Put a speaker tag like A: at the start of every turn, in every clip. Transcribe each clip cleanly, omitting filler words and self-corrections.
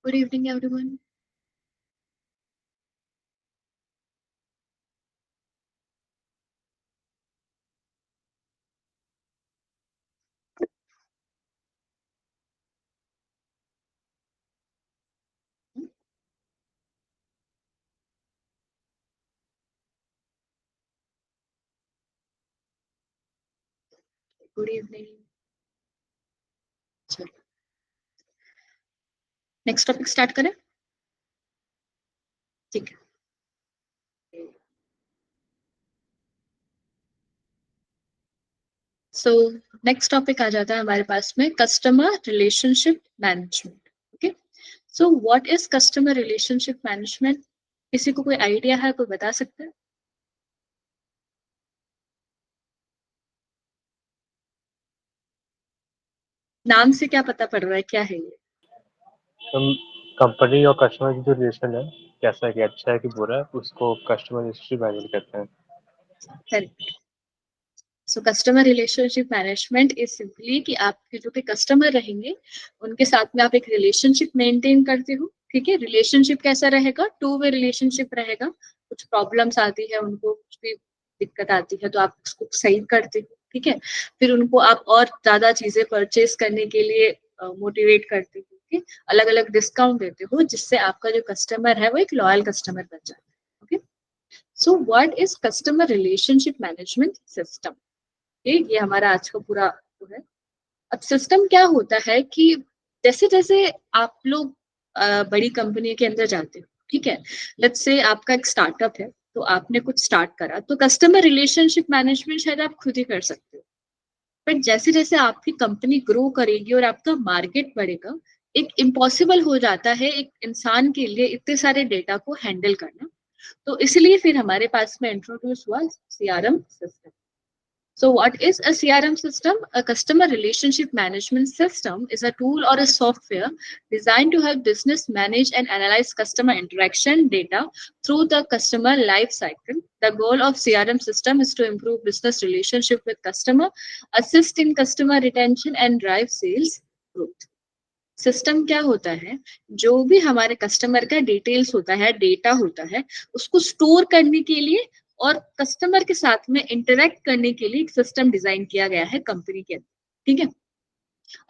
A: Good evening, everyone. Good evening. चलो, next topic start करें. ठीक है. सो नेक्स्ट टॉपिक आ जाता है हमारे पास में customer relationship management. Okay. So what is customer relationship management? किसी को कोई आइडिया है, कोई बता सकते हैं? नाम से क्या पता पड़ रहा है क्या है ये?
B: हम कंपनी और कस्टमर की जो रिलेशन है, कैसा है कि अच्छा है कि बुरा है, उसको कस्टमर रिलेशनशिप मैनेजमेंट कहते हैं.
A: Correct. So customer relationship management is simply कि आपके जो भी कस्टमर रहेंगे उनके साथ में आप एक रिलेशनशिप मेंटेन करते हो. ठीक है. रिलेशनशिप कैसा रहेगा? टू वे रिलेशनशिप रहेगा. कुछ प्रॉब्लम्स आती है, उनको कुछ भी दिक्कत आती है तो आप उसको सही करते हो. ठीक है. फिर उनको आप और ज्यादा चीजें परचेज करने के लिए मोटिवेट करते हो. ठीक. अलग अलग डिस्काउंट देते हो जिससे आपका जो कस्टमर है वो एक लॉयल कस्टमर बन जाता है. Okay. So what is customer relationship management system? ये हमारा आज का पूरा वो है. अब सिस्टम क्या होता है कि जैसे जैसे आप लोग बड़ी कंपनी के अंदर जाते हो. ठीक है. लेट्स से आपका एक स्टार्टअप है तो आपने कुछ स्टार्ट करा तो कस्टमर रिलेशनशिप मैनेजमेंट शायद आप खुद ही कर सकते हो. बट जैसे जैसे आपकी कंपनी ग्रो करेगी और आपका मार्केट बढ़ेगा, एक इम्पॉसिबल हो जाता है एक इंसान के लिए इतने सारे डेटा को हैंडल करना. तो इसलिए फिर हमारे पास में इंट्रोड्यूस हुआ CRM system. So what is a CRM system? A customer relationship management system is a tool or a software designed to help business manage and analyze customer interaction data through the customer life cycle. The goal of CRM system is to improve business relationship with customer, assist in customer retention and drive sales growth. System क्या होता है? जो भी हमारे customer का details होता है, data होता है, उसको स्टोर करने के लिए और कस्टमर के साथ में इंटरेक्ट करने के लिए एक सिस्टम डिजाइन किया गया है कंपनी के अंदर. ठीक है.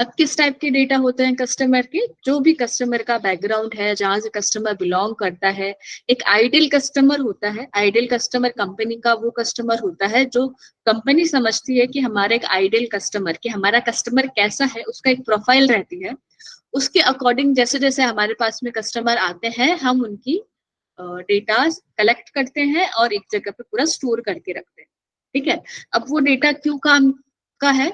A: अब किस टाइप के डेटा होते हैं कस्टमर के? जो भी कस्टमर का बैकग्राउंड है, जहां से कस्टमर बिलोंग करता है. एक आइडियल कस्टमर होता है. आइडियल कस्टमर कंपनी का वो कस्टमर होता है जो कंपनी समझती है कि हमारा एक आइडियल कस्टमर, कि हमारा कस्टमर कैसा है, उसका एक प्रोफाइल रहती है. उसके अकॉर्डिंग जैसे जैसे हमारे पास में कस्टमर आते हैं हम उनकी डेटा कलेक्ट करते हैं और एक जगह पे पूरा स्टोर करके रखते हैं. ठीक है. अब वो डेटा क्यों काम का है?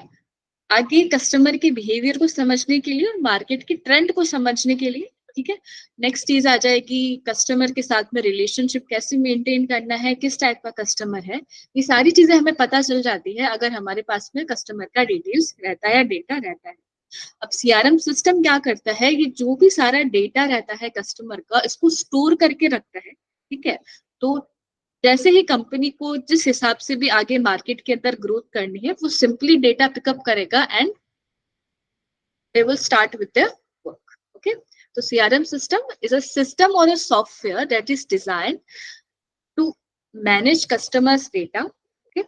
A: आगे कस्टमर के बिहेवियर को समझने के लिए और मार्केट की ट्रेंड को समझने के लिए. ठीक है. नेक्स्ट चीज आ जाएगी कस्टमर के साथ में रिलेशनशिप कैसे मेंटेन करना है, किस टाइप का कस्टमर है. ये सारी चीजें हमें पता चल जाती है अगर हमारे पास में कस्टमर का डिटेल्स रहता है या डेटा रहता है. अब सीआरएम सिस्टम क्या करता है? ये जो भी सारा डेटा रहता है कस्टमर का, इसको स्टोर करके रखता है. ठीक है. तो जैसे ही कंपनी को जिस हिसाब से भी आगे मार्केट के अंदर ग्रोथ करनी है वो सिंपली डेटा पिकअप करेगा and they will start with their work. Okay. तो CRM system is a system और a software that is design to manage customers data, okay,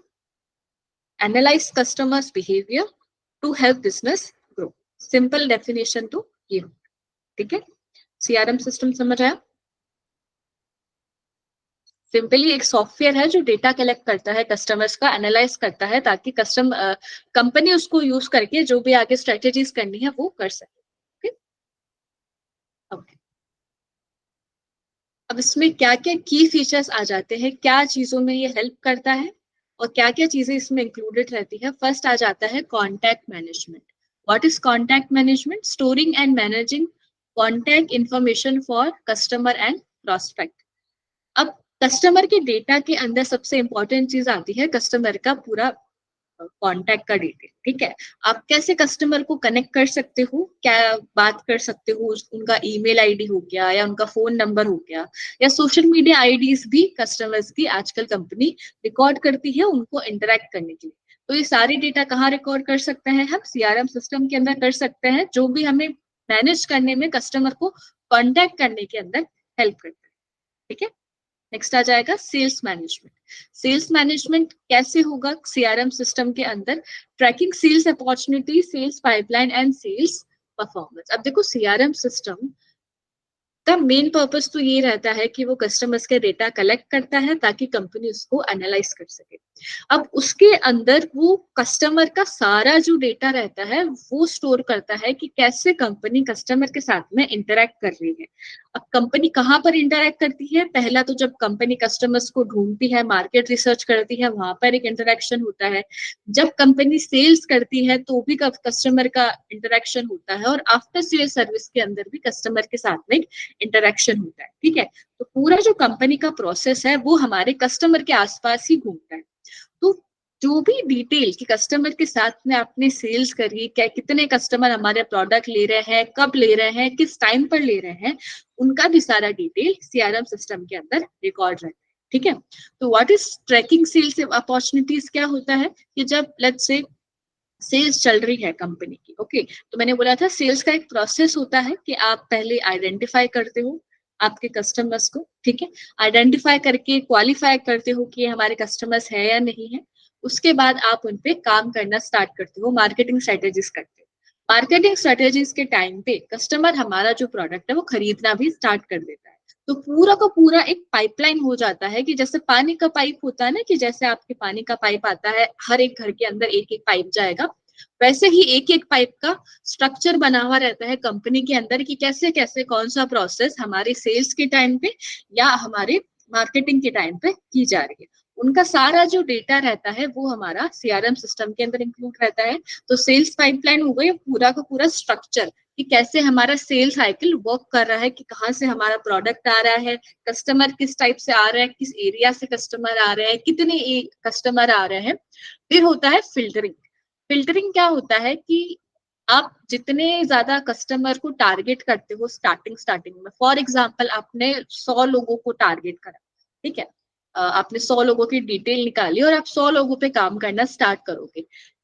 A: analyse customers behaviour to help business grow. Simple definition तो ये. ठीक है. CRM system समझ आया? Simply एक software है जो डेटा कलेक्ट करता है कस्टमर्स का, एनालाइज करता है ताकि कंपनी उसको यूज करके जो भी आगे स्ट्रेटेजीज करनी है वो कर सके. ओके. अब इसमें क्या क्या की फीचर्स आ जाते हैं, क्या चीजों में ये हेल्प करता है और क्या क्या चीजें इसमें इंक्लूडेड रहती है. फर्स्ट आ जाता है contact management. What is contact management? Storing and managing contact information for customer and prospect. अब कस्टमर के डेटा के अंदर सबसे इंपॉर्टेंट चीज आती है कस्टमर का पूरा कॉन्टैक्ट का डिटेल. ठीक है. आप कैसे कस्टमर को कनेक्ट कर सकते हो, क्या बात कर सकते हो, उनका ईमेल आईडी हो गया या उनका फोन नंबर हो गया या सोशल मीडिया आईडीज भी कस्टमर्स की आजकल कंपनी रिकॉर्ड करती है उनको इंटरेक्ट करने के लिए. तो ये सारी डेटा कहाँ रिकॉर्ड कर सकते हैं हम? सीआरएम सिस्टम के अंदर कर सकते हैं. जो भी हमें मैनेज करने में, कस्टमर को कॉन्टेक्ट करने के अंदर हेल्प करता है। ठीक है, नेक्स्ट आ जाएगा सेल्स मैनेजमेंट। सेल्स मैनेजमेंट कैसे होगा सीआरएम सिस्टम के अंदर? Tracking sales opportunity, sales pipeline and sales performance. अब देखो सीआरएम सिस्टम का मेन पर्पस तो ये रहता है कि वो कस्टमर्स के डेटा कलेक्ट करता है ताकि कंपनी उसको एनालाइज कर सके। अब उसके अंदर वो कस्टमर का सारा जो डेटा रहता है वो स्टोर करता है कि कैसे कंपनी कस्टमर के साथ में इंटरेक्ट कर रही है। अब कंपनी कहाँ पर इंटरेक्ट करती है? पहला तो जब कंपनी कस्टमर्स को ढूंढती है, मार्केट रिसर्च करती है, वहां पर एक इंटरेक्शन होता है। जब कंपनी सेल्स करती है तो भी कस्टमर का इंटरेक्शन होता है, और आफ्टर सेल सर्विस के अंदर भी कस्टमर के साथ में इंटरेक्शन होता है। ठीक है, तो पूरा जो कंपनी का प्रोसेस है वो हमारे कस्टमर के आसपास ही घूमता है। तो जो भी डिटेल कि कस्टमर के साथ में आपने सेल्स करी, क्या कितने कस्टमर हमारे प्रोडक्ट ले रहे हैं, कब ले रहे हैं, किस टाइम पर ले रहे हैं, उनका भी सारा डिटेल सीआरएम सिस्टम के अंदर रिकॉर्ड रहता है। ठीक है, तो what is tracking sales opportunities? क्या होता है कि जब लेट्स से सेल्स चल रही है कंपनी की, ओके, तो मैंने बोला था सेल्स का एक प्रोसेस होता है कि आप पहले आइडेंटिफाई करते हो आपके कस्टमर्स को। ठीक है, आइडेंटिफाई करके क्वालिफाई करते हो कि ये हमारे कस्टमर्स है या नहीं है। उसके बाद आप उन पे काम करना स्टार्ट करते हो, मार्केटिंग स्ट्रेटेजीज करते हो। मार्केटिंग स्ट्रेटेजीज के टाइम पे कस्टमर हमारा जो प्रोडक्ट है वो खरीदना भी स्टार्ट कर देता है। तो पूरा का पूरा एक पाइपलाइन हो जाता है कि जैसे पानी का पाइप होता है ना, कि जैसे आपके पानी का पाइप आता है, हर एक घर के अंदर एक एक पाइप जाएगा, वैसे ही एक एक पाइप का स्ट्रक्चर बना हुआ रहता है कंपनी के अंदर कि कैसे कैसे कौन सा प्रोसेस हमारे सेल्स के टाइम पे या हमारे मार्केटिंग के टाइम पे की जा रही है। उनका सारा जो डेटा रहता है वो हमारा सीआरएम सिस्टम के अंदर इंक्लूड रहता है। तो सेल्स पाइपलाइन हो गई, पूरा का पूरा स्ट्रक्चर कि कैसे हमारा सेल साइकिल वर्क कर रहा है, कि कहाँ से हमारा प्रोडक्ट आ रहा है, कस्टमर किस टाइप से आ रहा है, किस एरिया से कस्टमर आ रहे हैं, कितने कस्टमर आ रहे हैं। फिर होता है फिल्टरिंग। फिल्टरिंग क्या होता है कि आप जितने ज्यादा कस्टमर को टारगेट करते हो स्टार्टिंग में, फॉर एग्जांपल आपने 100 लोगों को टारगेट करा, ठीक है, आपने 100 लोगों की डिटेल निकाली और आप 100 लोगों पे काम करना स्टार्ट करोगे।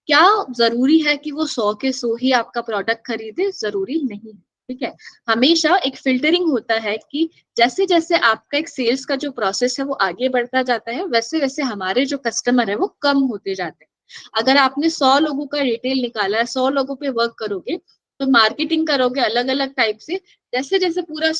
A: क्या जरूरी है कि वो 100 के 100 ही आपका प्रोडक्ट खरीदे? जरूरी नहीं है। ठीक है, हमेशा एक फिल्टरिंग होता है कि जैसे जैसे आपका एक सेल्स का जो प्रोसेस है वो आगे बढ़ता जाता है, वैसे वैसे हमारे जो कस्टमर है वो कम होते जाते हैं। अगर आपने 100 लोगों का डिटेल निकाला है, 100 लोगों पे वर्क करोगे, तो मार्केटिंग करोगे अलग अलग टाइप से, जैसे जैसे पूरा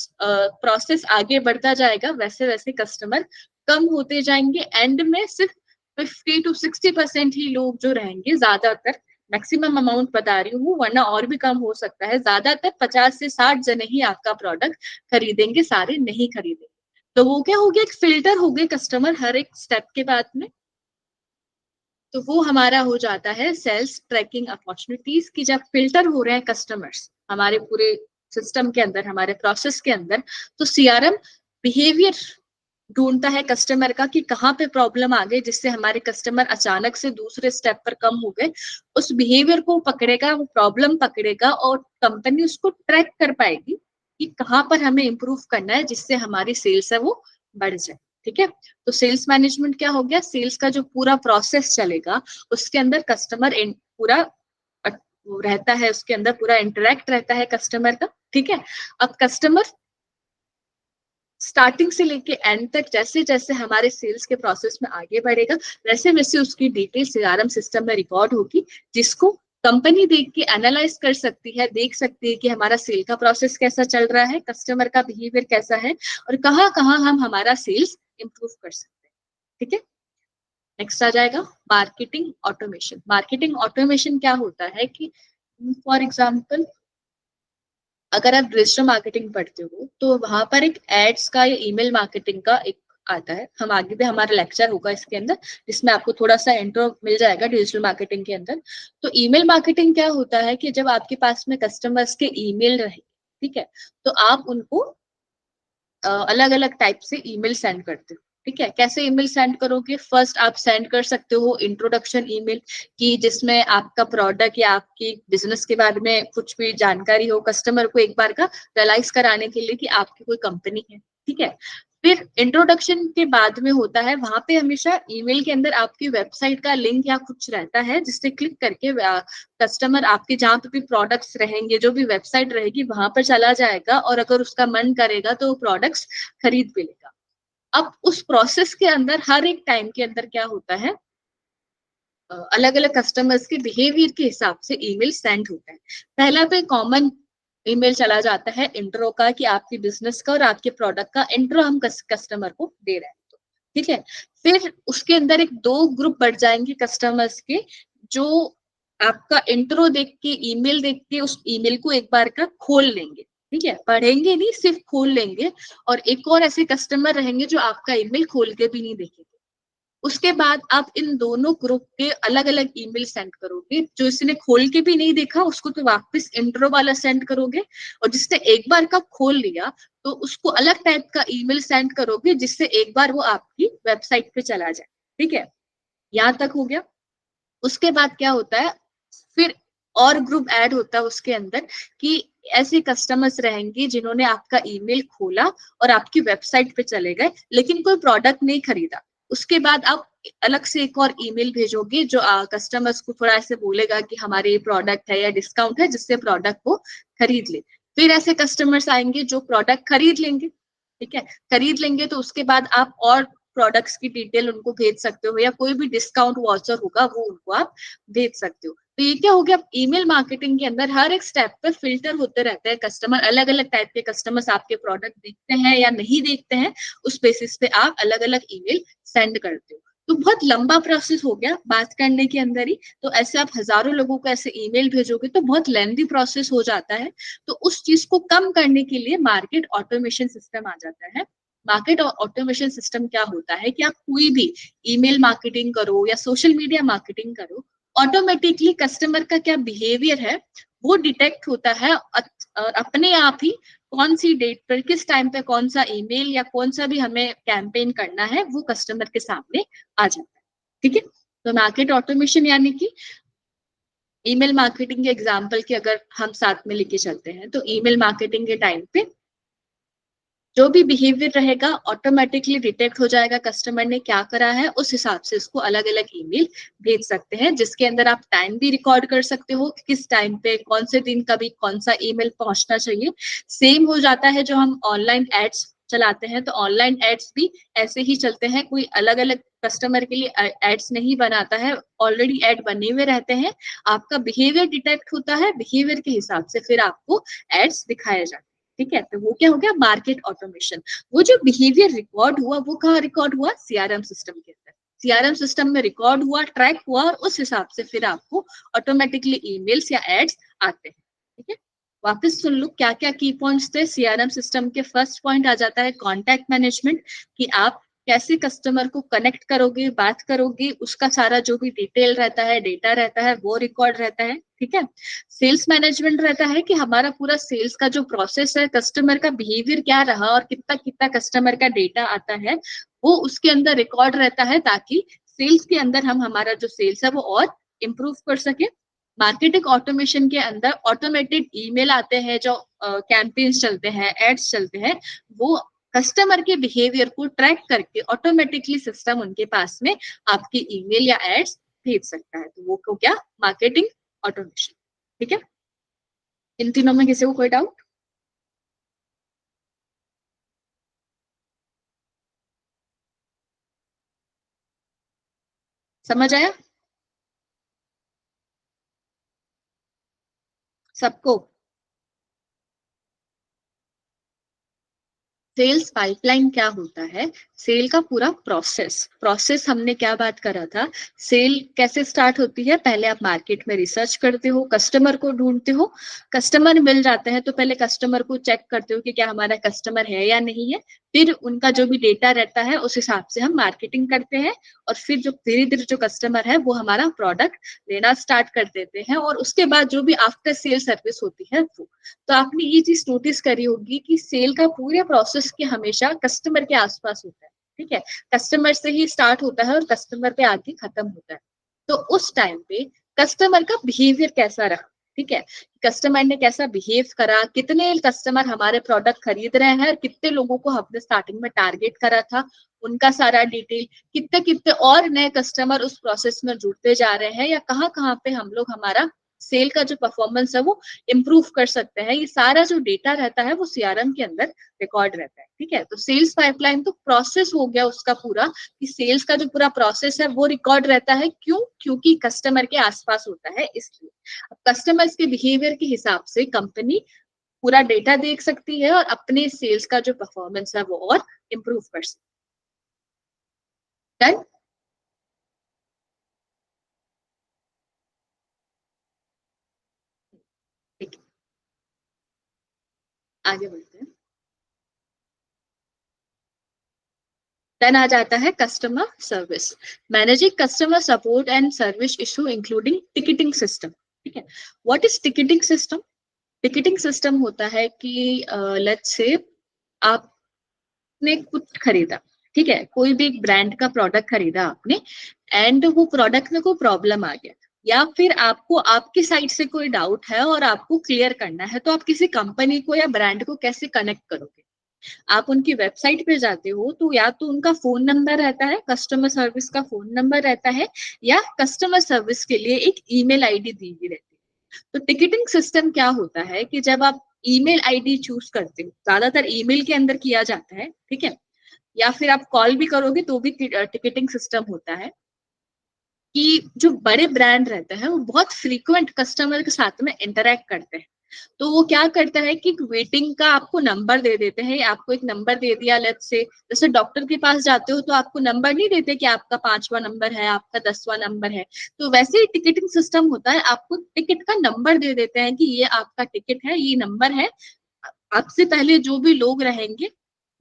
A: प्रोसेस आगे बढ़ता जाएगा वैसे वैसे कस्टमर कम होते जाएंगे। एंड में सिर्फ 50 to 60% ही लोग जो रहेंगे, ज्यादातर मैक्सिमम अमाउंट बता रही हूँ, वरना और भी कम हो सकता है, ज्यादातर 50 से 60 जने ही आपका प्रोडक्ट खरीदेंगे, सारे नहीं खरीदेंगे। तो वो क्या हो गया, एक फिल्टर हो गए कस्टमर हर एक स्टेप के बाद में। तो वो हमारा हो जाता है सेल्स ट्रैकिंग अपॉर्चुनिटीज की, जब फिल्टर हो रहे हैं कस्टमर्स हमारे पूरे सिस्टम के अंदर, हमारे प्रोसेस के अंदर, तो सीआरएम बिहेवियर ढूंढता है कस्टमर का कि कहाँ पे प्रॉब्लम आ गई जिससे हमारे कस्टमर अचानक से दूसरे स्टेप पर कम हो गए। उस बिहेवियर को पकड़ेगा, वो प्रॉब्लम पकड़ेगा, और कंपनी उसको ट्रैक कर पाएगी कि कहाँ पर हमें इम्प्रूव करना है जिससे हमारी सेल्स है वो बढ़ जाए। ठीक है, तो सेल्स मैनेजमेंट क्या हो गया, सेल्स का जो पूरा प्रोसेस चलेगा उसके अंदर कस्टमर पूरा रहता है, उसके अंदर पूरा इंटरेक्ट रहता है कस्टमर का। ठीक है, अब कस्टमर स्टार्टिंग से लेके एंड तक जैसे जैसे हमारे सेल्स के प्रोसेस में आगे बढ़ेगा, वैसे वैसे उसकी डिटेल सीआरएम सिस्टम में रिकॉर्ड होगी, जिसको कंपनी देख के एनालाइज कर सकती है, देख सकती है कि हमारा सेल का प्रोसेस कैसा चल रहा है, कस्टमर का बिहेवियर कैसा है, और कहाँ कहाँ हम हमारा सेल्स इंप्रूव कर सकते हैं। ठीक है, नेक्स्ट आ जाएगा मार्केटिंग ऑटोमेशन। मार्केटिंग ऑटोमेशन क्या होता है कि फॉर एग्जाम्पल अगर आप डिजिटल मार्केटिंग पढ़ते हो तो वहां पर एक एड्स का या ईमेल मार्केटिंग का एक आता है, हम आगे भी हमारा लेक्चर होगा इसके अंदर जिसमें आपको थोड़ा सा इंट्रो मिल जाएगा डिजिटल मार्केटिंग के अंदर। तो ईमेल मार्केटिंग क्या होता है कि जब आपके पास में कस्टमर्स के ईमेल रहे, ठीक है, तो आप उनको अलग अलग टाइप से ईमेल सेंड करते हो। ठीक है, कैसे ईमेल सेंड करोगे? फर्स्ट आप सेंड कर सकते हो इंट्रोडक्शन ईमेल, कि जिसमें आपका प्रोडक्ट या आपकी बिजनेस के बारे में कुछ भी जानकारी हो, कस्टमर को एक बार का रियलाइज कराने के लिए कि आपकी कोई कंपनी है। ठीक है, फिर इंट्रोडक्शन के बाद में होता है, वहां पे हमेशा ईमेल के अंदर आपकी वेबसाइट का लिंक या कुछ रहता है जिससे क्लिक करके कस्टमर आपके जहाँ पे भी प्रोडक्ट्स रहेंगे, जो भी वेबसाइट रहेगी वहां पर चला जाएगा और अगर उसका मन करेगा तो वो प्रोडक्ट्स खरीद भी लेगा। अब उस प्रोसेस के अंदर हर एक टाइम के अंदर क्या होता है, अलग अलग कस्टमर्स के बिहेवियर के हिसाब से ईमेल सेंड होता है। पहला पे कॉमन ईमेल चला जाता है इंट्रो का, कि आपकी बिजनेस का और आपके प्रोडक्ट का इंट्रो हम कस्टमर को दे रहे हैं, तो ठीक है। फिर उसके अंदर एक दो ग्रुप बढ़ जाएंगे कस्टमर्स के, जो आपका इंट्रो देख के, ईमेल देख के उस ईमेल को एक बार का खोल लेंगे, ठीक है, पढ़ेंगे नहीं, सिर्फ खोल लेंगे। और एक और ऐसे कस्टमर रहेंगे जो आपका ईमेल खोल के भी नहीं देखेंगे। उसके बाद आप इन दोनों ग्रुप के अलग अलग ईमेल सेंड करोगे। जो इसने खोल के भी नहीं देखा उसको तो वापस इंट्रो वाला सेंड करोगे, और जिसने एक बार का खोल लिया तो उसको अलग टाइप का ईमेल सेंड करोगे, जिससे एक बार वो आपकी वेबसाइट पे चला जाए। ठीक है, यहाँ तक हो गया। उसके बाद क्या होता है, फिर और ग्रुप ऐड होता है उसके अंदर, कि ऐसे कस्टमर्स रहेंगे जिन्होंने आपका ईमेल खोला और आपकी वेबसाइट पे चले गए लेकिन कोई प्रोडक्ट नहीं खरीदा। उसके बाद आप अलग से एक और ईमेल भेजोगे जो कस्टमर्स को थोड़ा ऐसे बोलेगा कि हमारे ये प्रोडक्ट है या डिस्काउंट है, जिससे प्रोडक्ट को खरीद ले। फिर ऐसे कस्टमर्स आएंगे जो प्रोडक्ट खरीद लेंगे, ठीक है, खरीद लेंगे तो उसके बाद आप और प्रोडक्ट्स की डिटेल उनको भेज सकते हो, या कोई भी डिस्काउंट वाउचर होगा वो उनको आप भेज सकते हो। तो ये क्या हो गया, ईमेल मार्केटिंग के अंदर हर एक स्टेप पे फिल्टर होते रहते हैं कस्टमर, अलग अलग टाइप के कस्टमर्स आपके प्रोडक्ट देखते हैं या नहीं देखते हैं, उस बेसिस पे आप अलग अलग ईमेल सेंड करते हो। तो बहुत लंबा प्रोसेस हो गया बात करने के अंदर ही। तो ऐसे आप हजारों लोगों को ऐसे ईमेल भेजोगे तो बहुत लेंथी प्रोसेस हो जाता है। तो उस चीज को कम करने के लिए मार्केट ऑटोमेशन सिस्टम आ जाता है। मार्केट ऑटोमेशन सिस्टम क्या होता है कि आप कोई भी ईमेल मार्केटिंग करो या सोशल मीडिया मार्केटिंग करो, ऑटोमेटिकली कस्टमर का क्या बिहेवियर है वो डिटेक्ट होता है, और अपने आप ही कौन सी डेट पर किस टाइम पे कौन सा ईमेल या कौन सा भी हमें कैंपेन करना है वो कस्टमर के सामने आ जाता है। ठीक है, तो मार्केट ऑटोमेशन यानी कि ईमेल मार्केटिंग के एग्जाम्पल की अगर हम साथ में लेके चलते हैं, तो ईमेल मार्केटिंग के टाइम पे जो भी बिहेवियर रहेगा ऑटोमेटिकली डिटेक्ट हो जाएगा कस्टमर ने क्या करा है, उस हिसाब से उसको अलग अलग ईमेल भेज सकते हैं, जिसके अंदर आप टाइम भी रिकॉर्ड कर सकते हो कि किस टाइम पे कौन से दिन कभी कौन सा ईमेल पहुंचना चाहिए। सेम हो जाता है जो हम ऑनलाइन एड्स चलाते हैं, तो ऑनलाइन एड्स भी ऐसे ही चलते हैं, कोई अलग अलग कस्टमर के लिए एड्स नहीं बनाता है, ऑलरेडी एड बने हुए रहते हैं। आपका बिहेवियर डिटेक्ट होता है, बिहेवियर के हिसाब से फिर आपको एड्स दिखाया जाता है। ठीक है, तो वो क्या हो गया, मार्केट ऑटोमेशन। वो जो बिहेवियर रिकॉर्ड हुआ वो कहाँ रिकॉर्ड हुआ, सीआरएम सिस्टम के अंदर। सीआरएम सिस्टम में रिकॉर्ड हुआ, ट्रैक हुआ, और उस हिसाब से फिर आपको ऑटोमेटिकली ईमेल्स या एड्स आते हैं। ठीक है, वापस सुन लो क्या क्या की पॉइंट्स थे सीआरएम सिस्टम के। फर्स्ट पॉइंट आ जाता है कॉन्टैक्ट मैनेजमेंट, कि आप कैसे कस्टमर को कनेक्ट करोगे, बात करोगे, उसका सारा जो भी डिटेल रहता है, डेटा रहता है, वो रिकॉर्ड रहता है। ठीक है, सेल्स मैनेजमेंट रहता है कि हमारा पूरा सेल्स का जो प्रोसेस है, कस्टमर का बिहेवियर क्या रहा और कितना कितना कस्टमर का डेटा आता है, वो उसके अंदर रिकॉर्ड रहता है, ताकि सेल्स के अंदर हम हमारा जो सेल्स है वो और इम्प्रूव कर सके। मार्केटिंग ऑटोमेशन के अंदर ऑटोमेटेड ईमेल आते हैं, जो कैंपेन्स चलते हैं, एड्स चलते हैं, वो कस्टमर के बिहेवियर को ट्रैक करके ऑटोमेटिकली सिस्टम उनके पास में आपके ईमेल या एड्स भेज सकता है। तो वो को क्या, मार्केटिंग ऑटोमेशन। ठीक है, इन तीनों में किसी को कोई डाउट? समझ आया सबको? सेल्स पाइपलाइन क्या होता है, सेल का पूरा प्रोसेस। प्रोसेस हमने क्या बात करा था, सेल कैसे स्टार्ट होती है, पहले आप मार्केट में रिसर्च करते हो, कस्टमर को ढूंढते हो, कस्टमर मिल जाते हैं तो पहले कस्टमर को चेक करते हो कि क्या हमारा कस्टमर है या नहीं है। फिर उनका जो भी डेटा रहता है उस हिसाब से हम मार्केटिंग करते हैं, और फिर जो धीरे धीरे जो कस्टमर है वो हमारा प्रोडक्ट लेना स्टार्ट कर देते हैं, और उसके बाद जो भी आफ्टर सेल सर्विस होती है वो। तो आपने ये चीज नोटिस करी होगी कि सेल का पूरे प्रोसेस के हमेशा कस्टमर के आसपास होता है। ठीक है, कस्टमर से ही स्टार्ट होता है और कस्टमर पे आके खत्म होता है। तो उस टाइम पे कस्टमर का बिहेवियर कैसा रहा, ठीक है, कस्टमर ने कैसा बिहेव करा, कितने कस्टमर हमारे प्रोडक्ट खरीद रहे हैं, कितने लोगों को हमने स्टार्टिंग में टारगेट करा था, उनका सारा डिटेल, कितने कितने और नए कस्टमर उस प्रोसेस में जुड़ते जा रहे हैं, या कहाँ कहाँ पे हम लोग हमारा सेल का जो परफॉर्मेंस है वो इम्प्रूव कर सकते हैं। ये सारा जो डेटा रहता है वो सीआरएम के अंदर रिकॉर्ड रहता है। ठीक है, तो सेल्स पाइपलाइन तो प्रोसेस हो गया उसका पूरा, कि सेल्स का जो पूरा प्रोसेस है वो रिकॉर्ड रहता है। क्यों? क्योंकि कस्टमर के आसपास होता है, इसलिए। कस्टमर्स के बिहेवियर के हिसाब से कंपनी पूरा डेटा देख सकती है और अपने सेल्स का जो परफॉर्मेंस है वो और इम्प्रूव कर सकती है। ठीक है, आगे बढ़ते हैं। देन आ जाता है customer service, managing customer support and service issue including ticketing system. ठीक है, what is ticketing system? Ticketing system होता है कि लेट्स से आपने कुछ खरीदा, ठीक है, कोई भी एक ब्रांड का प्रोडक्ट खरीदा आपने, एंड वो प्रोडक्ट में कोई प्रॉब्लम आ गया, या फिर आपको आपकी साइड से कोई डाउट है और आपको क्लियर करना है, तो आप किसी कंपनी को या ब्रांड को कैसे कनेक्ट करोगे? आप उनकी वेबसाइट पे जाते हो तो या तो उनका फोन नंबर रहता है, कस्टमर सर्विस का फोन नंबर रहता है, या कस्टमर सर्विस के लिए एक ईमेल आईडी दी हुई रहती है। तो टिकटिंग सिस्टम क्या होता है कि जब आप ईमेल आईडी चूज करते हो, ज्यादातर ईमेल के अंदर किया जाता है, ठीक है, या फिर आप कॉल भी करोगे तो भी टिकटिंग सिस्टम होता है, कि जो बड़े ब्रांड रहते हैं वो बहुत फ्रीक्वेंट कस्टमर के साथ में इंटरेक्ट करते हैं। तो वो क्या करता है कि वेटिंग का आपको नंबर दे देते हैं, आपको एक नंबर दे दिया, लेट्स से जैसे डॉक्टर के पास जाते हो तो आपको नंबर नहीं देते कि आपका 5वां नंबर है, आपका 10वां नंबर है। तो वैसे ही टिकटिंग सिस्टम होता है, आपको टिकट का नंबर दे देते हैं कि ये आपका टिकट है, ये नंबर है। आपसे पहले जो भी लोग रहेंगे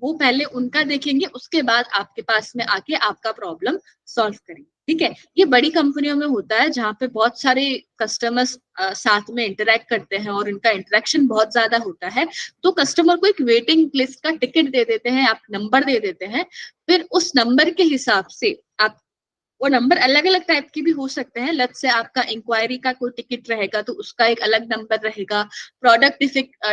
A: वो पहले उनका देखेंगे, उसके बाद आपके पास में आके आपका प्रॉब्लम सॉल्व करेंगे। ठीक है, ये बड़ी कंपनियों में होता है जहाँ पे बहुत सारे कस्टमर्स साथ में इंटरेक्ट करते हैं और इनका इंटरेक्शन बहुत ज्यादा होता है। तो कस्टमर को एक वेटिंग लिस्ट का टिकट दे देते हैं, आप नंबर दे देते हैं, फिर उस नंबर के हिसाब से आप, वो नंबर अलग अलग टाइप की भी हो सकते हैं। लत से आपका इंक्वायरी का कोई टिकट रहेगा तो उसका एक अलग नंबर रहेगा, प्रोडक्ट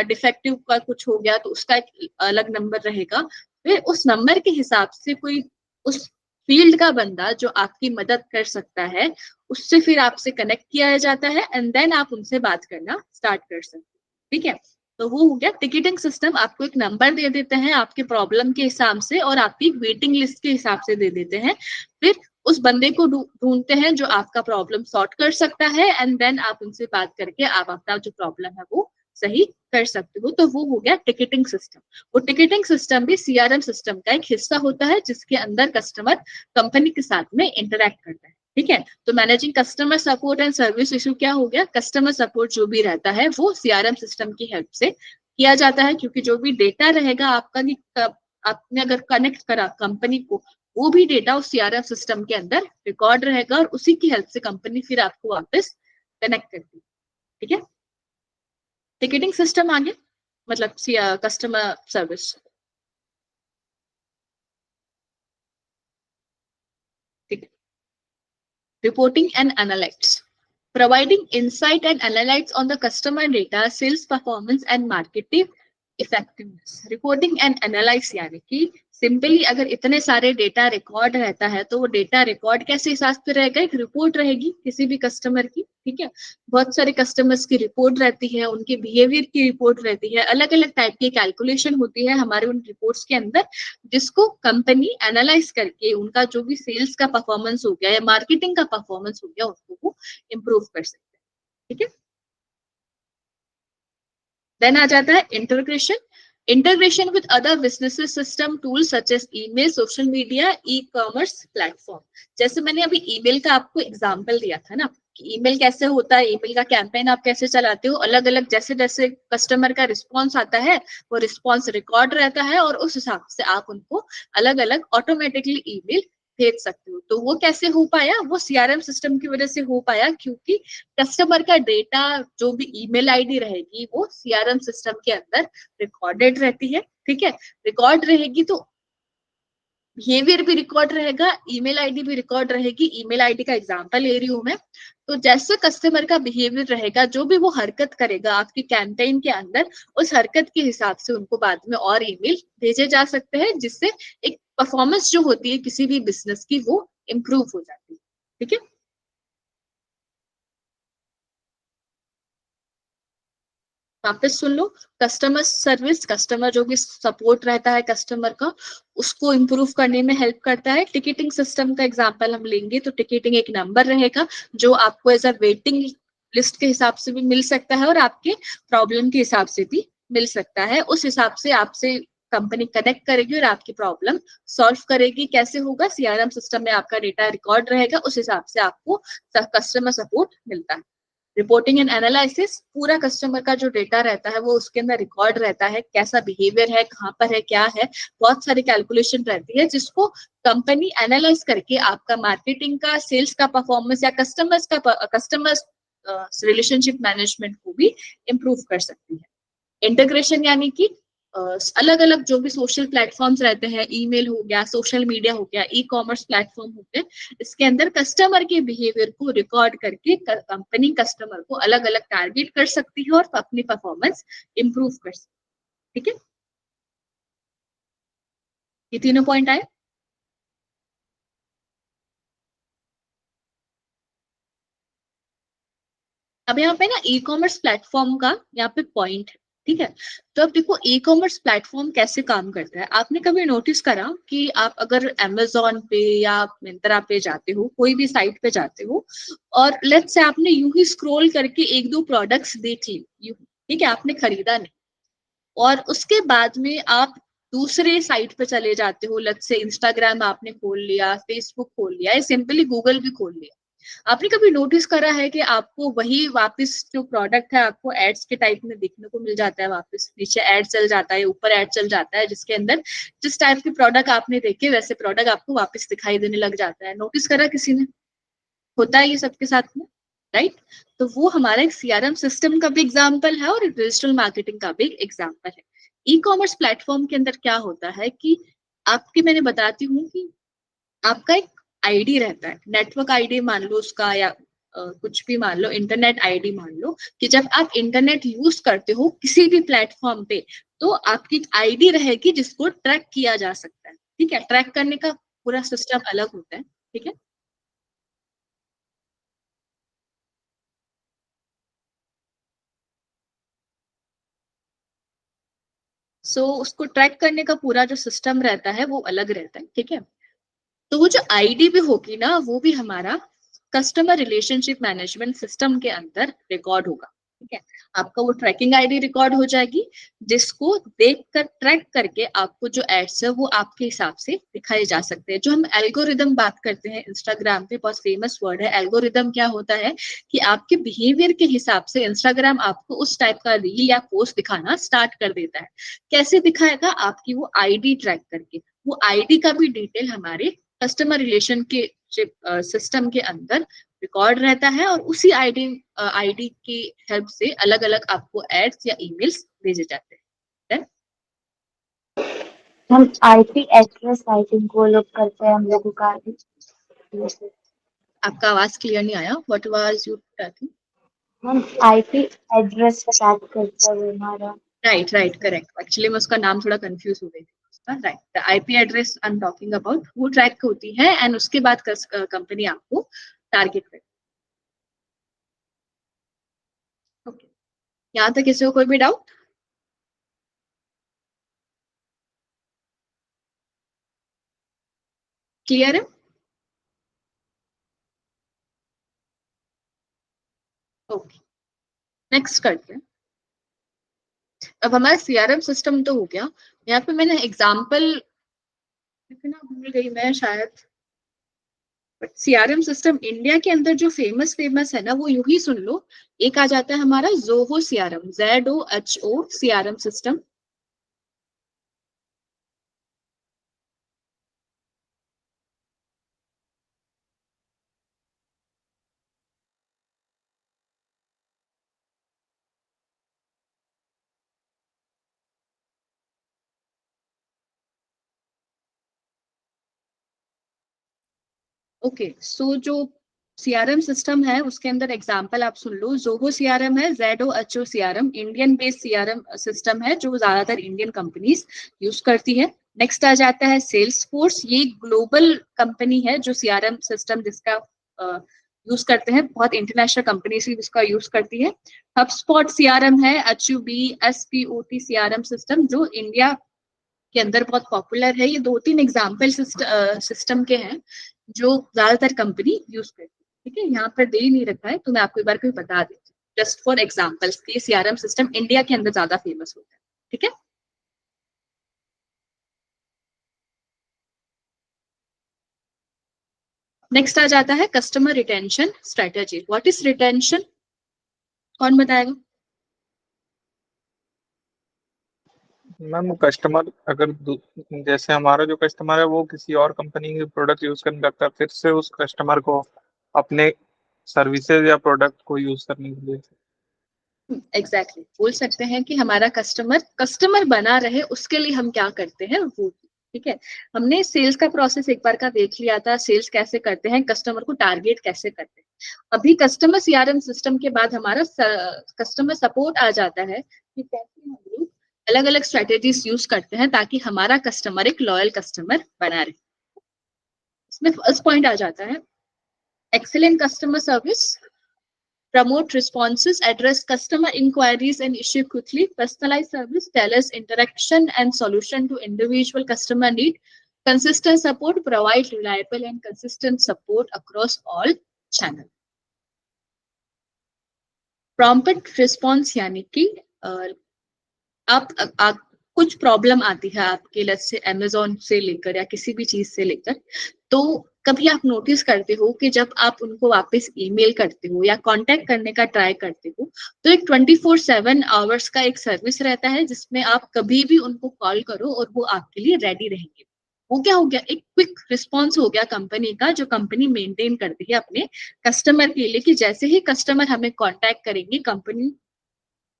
A: डिफेक्टिव का कुछ हो गया तो उसका एक अलग नंबर रहेगा। फिर उस नंबर के हिसाब से कोई उस फील्ड का बंदा जो आपकी मदद कर सकता है, उससे फिर आपसे कनेक्ट किया जाता है, एंड देन आप उनसे बात करना स्टार्ट कर सकते हैं। ठीक है, तो वो हो गया टिकटिंग सिस्टम। आपको एक नंबर दे देते हैं आपके प्रॉब्लम के हिसाब से, और आपकी वेटिंग लिस्ट के हिसाब से दे देते हैं। फिर उस बंदे को ढूंढते हैं जो आपका प्रॉब्लम सॉर्ट कर सकता है, एंड देन आप उनसे बात करके आप अपना जो प्रॉब्लम है वो सही कर सकते हो। तो वो हो गया टिकटिंग सिस्टम। वो टिकटिंग सिस्टम भी सीआरएम सिस्टम का एक हिस्सा होता है, जिसके अंदर कस्टमर कंपनी के साथ में इंटरेक्ट करता है। ठीक है, तो managing customer support and service issue क्या हो गया? कस्टमर सपोर्ट जो भी रहता है वो सीआरएम सिस्टम की हेल्प से किया जाता है, क्योंकि जो भी डेटा रहेगा आपका, कि आपने अगर कनेक्ट करा कंपनी को, वो भी डेटा उस सीआरएम सिस्टम के अंदर रिकॉर्ड रहेगा, और उसी की हेल्प से कंपनी फिर आपको वापस कनेक्ट करती है। ठीक है, टिकटिंग सिस्टम आगे, मतलब कस्टमर सर्विस। ठीक है, reporting and analytics, providing insight and analytics on the customer data, sales performance and marketing effectiveness। Reporting and analyse यानी कि सिंपली अगर इतने सारे डेटा रिकॉर्ड रहता है तो वो डेटा रिकॉर्ड कैसे हिसाब से रहेगा? एक रिपोर्ट रहेगी किसी भी कस्टमर की। ठीक है, बहुत सारे कस्टमर्स की रिपोर्ट रहती है, उनके बिहेवियर की रिपोर्ट रहती है, अलग अलग टाइप की कैलकुलेशन होती है हमारे उन रिपोर्ट्स के अंदर, जिसको कंपनी एनालाइज करके उनका जो भी सेल्स का परफॉर्मेंस हो गया या मार्केटिंग का परफॉर्मेंस हो गया उसको वो इम्प्रूव कर सकते हैं। ठीक है, देन आ जाता है integration, integration with other businesses system tools such as email, social media, e commerce platform. जैसे मैंने अभी ईमेल का आपको एग्जांपल दिया था ना, कि ईमेल कैसे होता है, ईमेल का कैंपेन आप कैसे चलाते हो, अलग अलग जैसे जैसे कस्टमर का रिस्पॉन्स आता है वो रिस्पॉन्स रिकॉर्ड रहता है, और उस हिसाब से आप उनको अलग अलग ऑटोमेटिकली ईमेल भेज सकते हो। तो वो कैसे हो पाया? वो सीआरएम सिस्टम की वजह से हो पाया, क्योंकि कस्टमर का डेटा जो भी ईमेल आईडी रहेगी वो सीआरएम सिस्टम के अंदर रिकॉर्डेड रहती है। ठीक है, रिकॉर्ड रहेगी तो बिहेवियर भी रिकॉर्ड रहेगा, ईमेल आईडी भी रिकॉर्ड रहेगी। ईमेल आईडी का एग्जांपल ले रही हूं मैं, तो जैसे कस्टमर का बिहेवियर रहेगा, जो भी वो हरकत करेगा आपकी कैंपेन के अंदर, उस हरकत के हिसाब से उनको बाद में और ईमेल भेजे जा सकते हैं, जिससे एक परफॉर्मेंस जो होती है किसी भी बिजनेस की वो इम्प्रूव हो जाती है। ठीक है। वापस सुन लो। कस्टमर सर्विस, कस्टमर जो भी सपोर्ट रहता है कस्टमर का, उसको इम्प्रूव करने में हेल्प करता है। टिकटिंग सिस्टम का एग्जांपल हम लेंगे तो टिकटिंग एक नंबर रहेगा जो आपको एज अ वेटिंग लिस्ट के हिसाब से भी मिल सकता है और आपके प्रॉब्लम के हिसाब से भी मिल सकता है। उस हिसाब से आपसे कंपनी कनेक्ट करेगी और आपकी प्रॉब्लम सॉल्व करेगी। कैसे होगा? सीआरएम सिस्टम में आपका डेटा रिकॉर्ड रहेगा, उस हिसाब से आपको कस्टमर सपोर्ट मिलता है। रिपोर्टिंग एंड एनालिसिस, पूरा कस्टमर का जो डेटा रहता है वो उसके अंदर रिकॉर्ड रहता है, कैसा बिहेवियर है, कहाँ पर है, क्या है, बहुत सारी कैलकुलेशन रहती है जिसको कंपनी एनालाइज करके आपका मार्केटिंग का, सेल्स का परफॉर्मेंस या कस्टमर्स रिलेशनशिप मैनेजमेंट को भी इम्प्रूव कर सकती है। इंटीग्रेशन यानी कि अलग अलग जो भी सोशल प्लेटफॉर्म्स रहते हैं, ईमेल हो गया, सोशल मीडिया हो गया, ई कॉमर्स प्लेटफॉर्म हो गए, इसके अंदर कस्टमर के बिहेवियर को रिकॉर्ड करके कंपनी कस्टमर को अलग अलग टारगेट कर सकती है और अपनी परफॉर्मेंस इंप्रूव कर सकती है। ठीक है। ये तीनों पॉइंट आए। अब यहाँ पे ना ई कॉमर्स प्लेटफॉर्म का यहाँ पे पॉइंट है। ठीक है। तो अब देखो ई कॉमर्स प्लेटफॉर्म कैसे काम करता है। आपने कभी नोटिस करा कि आप अगर अमेजोन पे या मिंत्रा पे जाते हो, कोई भी साइट पे जाते हो, और लेट्स से आपने यूं ही स्क्रॉल करके एक दो प्रोडक्ट्स देख ली, यूं, ठीक है, आपने खरीदा नहीं, और उसके बाद में आप दूसरे साइट पे चले जाते हो, लेट्स से इंस्टाग्राम आपने खोल लिया, फेसबुक खोल लिया, या सिंपली गूगल भी खोल लिया। आपने कभी नोटिस करा है कि आपको वही वापस जो प्रोडक्ट है आपको एड्स के टाइप में देखने को मिल जाता है, वापस नीचे एड चल जाता है, ऊपर एड चल जाता है, जिसके अंदर जिस टाइप के प्रोडक्ट आपने देखे वैसे प्रोडक्ट आपको वापस दिखाई देने लग जाता है। नोटिस करा किसी ने? होता है ये सबके साथ में, राइट? तो वो हमारा एक सीआरएम सिस्टम का भी एग्जाम्पल है और डिजिटल मार्केटिंग का भी एग्जाम्पल है। ई कॉमर्स प्लेटफॉर्म के अंदर क्या होता है कि आपकी, मैंने बताती हूँ कि आपका एक आईडी रहता है, नेटवर्क आईडी मान लो उसका, या कुछ भी मान लो, इंटरनेट आईडी मान लो, कि जब आप इंटरनेट यूज करते हो किसी भी प्लेटफॉर्म पे, तो आपकी आईडी रहेगी जिसको ट्रैक किया जा सकता है। ठीक है। ट्रैक करने का पूरा सिस्टम अलग होता है। ठीक है। उसको ट्रैक करने का पूरा जो सिस्टम रहता है वो अलग रहता है। ठीक है। तो वो जो आईडी भी होगी ना, वो भी हमारा कस्टमर रिलेशनशिप मैनेजमेंट सिस्टम के अंदर रिकॉर्ड होगा। ठीक है। आपका वो ट्रैकिंग आईडी रिकॉर्ड हो जाएगी, जिसको देखकर ट्रैक करके आपको जो एड्स है वो आपके हिसाब से दिखाए जा सकते हैं। जो हम एल्गोरिदम बात करते हैं, इंस्टाग्राम पे बहुत फेमस वर्ड है एल्गोरिदम। क्या होता है कि आपके बिहेवियर के हिसाब से इंस्टाग्राम आपको उस टाइप का रील या पोस्ट दिखाना स्टार्ट कर देता है। कैसे दिखाएगा? आपकी वो आईडी ट्रैक करके। वो आईडी का भी डिटेल हमारे कस्टमर रिलेशन के सिस्टम के अंदर रिकॉर्ड रहता है, और उसी आईडी आईडी की हेल्प से अलग अलग आपको एड्स या ईमेल्स भेजे जाते हैं।
C: हम आईपी एड्रेस राइटिंग को लोग करते हैं हम लोगों का।
A: आपका आवाज क्लियर नहीं आया। What was you talking?
C: हम आईपी एड्रेस ट्रैक करते हैं हमारा।
A: Right, right, correct. एक्चुअली मैं उसका नाम थोड़ा कंफ्यूज हो गई थी उसका। Right, the IP address I am talking about, वो ट्रैक होती है एंड उसके बाद कंपनी आपको टारगेट करती है। ओके। यहाँ तक किसी को कोई भी डाउट? क्लियर है? ओके, नेक्स्ट करते हैं। अब हमारा सीआरएम सिस्टम तो हो गया। यहाँ पे मैंने एग्जाम्पल लिखना भूल गई मैं शायद। बट सीआरएम सिस्टम इंडिया के अंदर जो फेमस फेमस है ना, वो यूं ही सुन लो। एक आ जाता है हमारा Zoho CRM, ZOHO CRM system. Okay, so जो सीआरएम सिस्टम है, उसके अंदर एग्जांपल आप सुन लो। जोहो सीआरएम है, ZOHO CRM Indian based CRM system है जो ज्यादातर इंडियन कंपनीज यूज करती है। नेक्स्ट आ जाता है सेल्स फोर्स, ये ग्लोबल कंपनी है जो सीआरएम सिस्टम जिसका यूज करते हैं, बहुत इंटरनेशनल कंपनीज इसका यूज करती है। हबस्पॉट सीआरएम है, HUBSPOT सीआरएम सिस्टम जो इंडिया के अंदर बहुत पॉपुलर है। ये 2-3 एग्जाम्पल सिस्टम के हैं जो ज्यादातर कंपनी यूज करती है। ठीक है, यहाँ पर दे ही नहीं रखा है तो मैं आपको एक बार कोई बता देती हूँ जस्ट फॉर एग्जाम्पल्स कि सीआरएम सिस्टम इंडिया के अंदर ज्यादा फेमस होता है। ठीक है, नेक्स्ट आ जाता है customer retention strategy. What is retention, कौन बताएगा?
D: मैम कस्टमर अगर जैसे हमारा जो कस्टमर है वो किसी और कंपनी के प्रोडक्ट यूज करने लगता है, फिर से उस कस्टमर को अपने सर्विसेज या प्रोडक्ट को यूज करने के लिए
A: एग्जैक्टली बोल सकते हैं कि हमारा कस्टमर बना रहे उसके लिए हम क्या करते हैं वो। ठीक है, हमने सेल्स का प्रोसेस एक बार का देख लिया था, सेल्स कैसे करते हैं, कस्टमर को टारगेट कैसे करते हैं। अभी कस्टमर सीआरएम सिस्टम के बाद हमारा कस्टमर सपोर्ट आ जाता है कि कैसे हम लोग अलग अलग स्ट्रेटेजीज यूज करते हैं ताकि हमारा कस्टमर एक लॉयल कस्टमर बना रहे। इसमें फर्स्ट पॉइंट आ जाता है excellent customer service, promote responses, address customer inquiries and issue quickly, personalized service, tailors interaction and solution to individual customer need, consistent support, provide reliable and consistent support across all channel. Prompt response यानी कि आप कुछ problem आती है आपके let's say Amazon से लेकर या किसी भी चीज से लेकर, तो कभी आप नोटिस करते हो कि जब आप उनको वापस ईमेल करते हो या कांटेक्ट करने का ट्राई करते हो तो एक 24/7 आवर्स का एक सर्विस रहता है जिसमें आप कभी भी उनको कॉल करो और वो आपके लिए रेडी रहेंगे। वो क्या हो गया, एक क्विक रिस्पॉन्स हो गया कंपनी का, जो कंपनी मेंटेन करती है अपने कस्टमर के लिए कि जैसे ही कस्टमर हमें कांटेक्ट करेंगे, कंपनी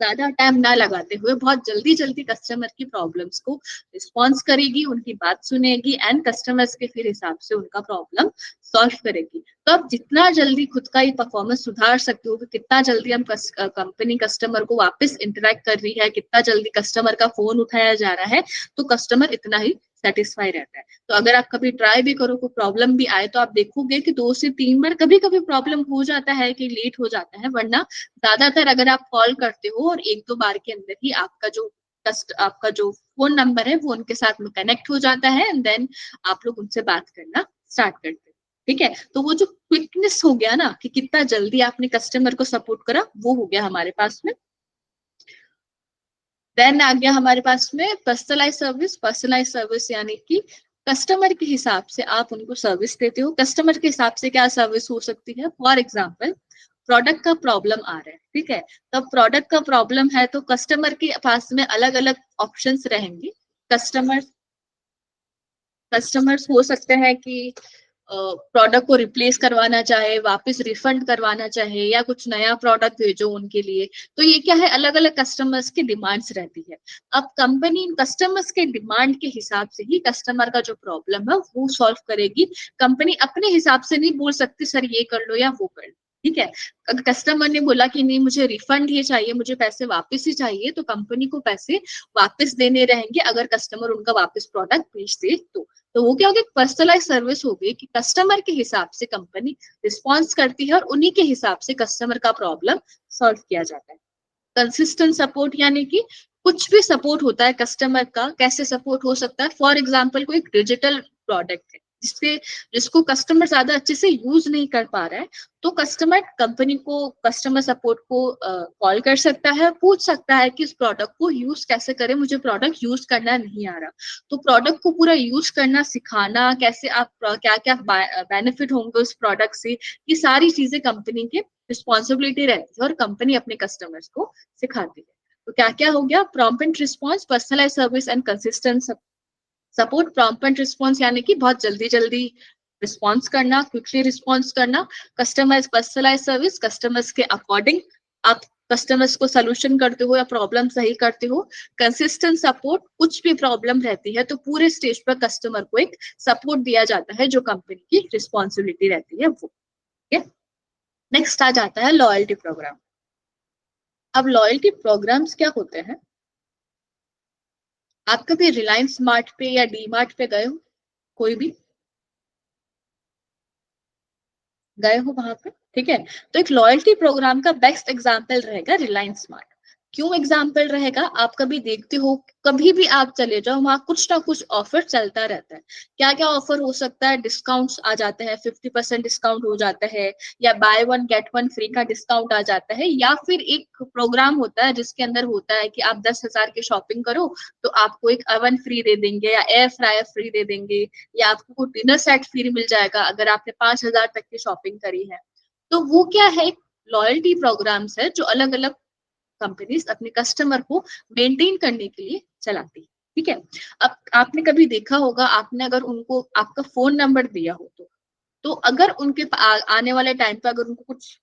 A: ज्यादा टाइम ना लगाते हुए बहुत जल्दी जल्दी कस्टमर की प्रॉब्लम्स को रिस्पॉन्स करेगी, उनकी बात सुनेगी एंड कस्टमर्स के फिर हिसाब से उनका प्रॉब्लम सॉल्व करेगी। तो आप जितना जल्दी खुद का ये परफॉर्मेंस सुधार सकते हो कि कितना जल्दी हम कंपनी कस्टमर को वापस इंटरेक्ट कर रही है, कितना जल्दी कस्टमर का फोन उठाया जा रहा है, तो कस्टमर इतना ही सेटिस्फाई रहता है। तो अगर आप कभी ट्राई भी करो, कोई प्रॉब्लम भी आए, तो आप देखोगे कि 2 से 3 बार कभी कभी प्रॉब्लम हो जाता है कि लेट हो जाता है, वरना ज्यादातर अगर आप कॉल करते हो और 1-2 बार के अंदर ही आपका जो फोन नंबर है वो उनके साथ में कनेक्ट हो जाता है एंड देन आप लोग उनसे बात करना स्टार्ट करते हैं। ठीक है, तो वो जो क्विकनेस हो गया ना कि कितना जल्दी आपने कस्टमर को सपोर्ट करा, वो हो गया हमारे पास में। देन आ गया हमारे पास में पर्सनलाइज सर्विस। पर्सनलाइज सर्विस यानी कि कस्टमर के हिसाब से आप उनको सर्विस देते हो। कस्टमर के हिसाब से क्या सर्विस हो सकती है, फॉर एग्जाम्पल प्रोडक्ट का प्रॉब्लम आ रहा है, ठीक है, तब प्रोडक्ट का प्रॉब्लम है तो कस्टमर के पास में अलग अलग ऑप्शंस रहेंगे। कस्टमर्स हो सकते हैं कि प्रोडक्ट को रिप्लेस करवाना चाहे, वापस रिफंड करवाना चाहे या कुछ नया प्रोडक्ट भेजो उनके लिए। तो ये क्या है, अलग अलग कस्टमर्स की डिमांड्स रहती है। अब कंपनी कस्टमर्स के डिमांड के हिसाब से ही कस्टमर का जो प्रॉब्लम है वो सॉल्व करेगी। कंपनी अपने हिसाब से नहीं बोल सकती सर ये कर लो या वो कर लो। ठीक है, अगर कस्टमर ने बोला कि नहीं मुझे रिफंड ही चाहिए, मुझे पैसे वापस ही चाहिए, तो कंपनी को पैसे वापस देने रहेंगे अगर कस्टमर उनका वापस प्रोडक्ट भेज दे तो वो क्या हो गया, पर्सनलाइज सर्विस हो गई कि कस्टमर के हिसाब से कंपनी रिस्पॉन्स करती है और उन्हीं के हिसाब से कस्टमर का प्रॉब्लम सॉल्व किया जाता है। कंसिस्टेंट सपोर्ट यानी कि कुछ भी सपोर्ट होता है कस्टमर का, कैसे सपोर्ट हो सकता है, फॉर एग्जाम्पल कोई डिजिटल प्रोडक्ट है जिसको कस्टमर ज्यादा अच्छे से यूज नहीं कर पा रहा है, तो कस्टमर कंपनी को कस्टमर सपोर्ट को कॉल कर सकता है, पूछ सकता है कि इस प्रोडक्ट को यूज कैसे करें, मुझे प्रोडक्ट यूज करना नहीं आ रहा। तो प्रोडक्ट को पूरा यूज करना सिखाना, कैसे आप क्या क्या बेनिफिट होंगे उस प्रोडक्ट से, ये सारी चीजें कंपनी के रिस्पॉन्सिबिलिटी रहती है और कंपनी अपने कस्टमर्स को सिखाती है। तो क्या क्या हो गया, prompt response, personalize service and consistent support. Prompt response यानी कि बहुत जल्दी जल्दी रिस्पॉन्स करना, क्विकली रिस्पॉन्स करना। कस्टमर्स पर्सनलाइज सर्विस, कस्टमर्स के अकॉर्डिंग आप कस्टमर्स को सोल्यूशन करते हो या प्रॉब्लम सही करते हो। कंसिस्टेंट सपोर्ट, कुछ भी प्रॉब्लम रहती है तो पूरे स्टेज पर कस्टमर को एक सपोर्ट दिया जाता है जो कंपनी की रिस्पॉन्सिबिलिटी रहती है वो। ठीक है, नेक्स्ट आ जाता है लॉयल्टी प्रोग्राम। अब लॉयल्टी प्रोग्राम्स क्या होते हैं, आप कभी रिलायंस स्मार्ट पे या डी मार्ट पे गए हो, कोई भी गए हो वहां पे, ठीक है। तो एक लॉयल्टी प्रोग्राम का बेस्ट एग्जांपल रहेगा रिलायंस स्मार्ट। क्यों एग्जाम्पल रहेगा, आप कभी देखते हो, कभी भी आप चले जाओ वहां कुछ ना कुछ ऑफर चलता रहता है। क्या क्या ऑफर हो सकता है, डिस्काउंट्स आ जाते हैं, 50% डिस्काउंट हो जाता है, या by one get one free का डिस्काउंट आ जाता है, या फिर एक प्रोग्राम होता है जिसके अंदर होता है कि आप 10,000 की शॉपिंग करो तो आपको एक अवन फ्री दे देंगे या एयर फ्रायर फ्री दे देंगे, या आपको डिनर सेट फ्री मिल जाएगा अगर आपने 5,000 तक की शॉपिंग करी है। तो वो क्या है, लॉयल्टी प्रोग्राम्स है जो अलग अलग कंपनीज अपने कस्टमर को मेंटेन करने के लिए चलाती है, ठीक है। अब आपने कभी देखा होगा, आपने अगर उनको आपका फोन नंबर दिया हो तो अगर उनके आने वाले टाइम पे अगर उनको कुछ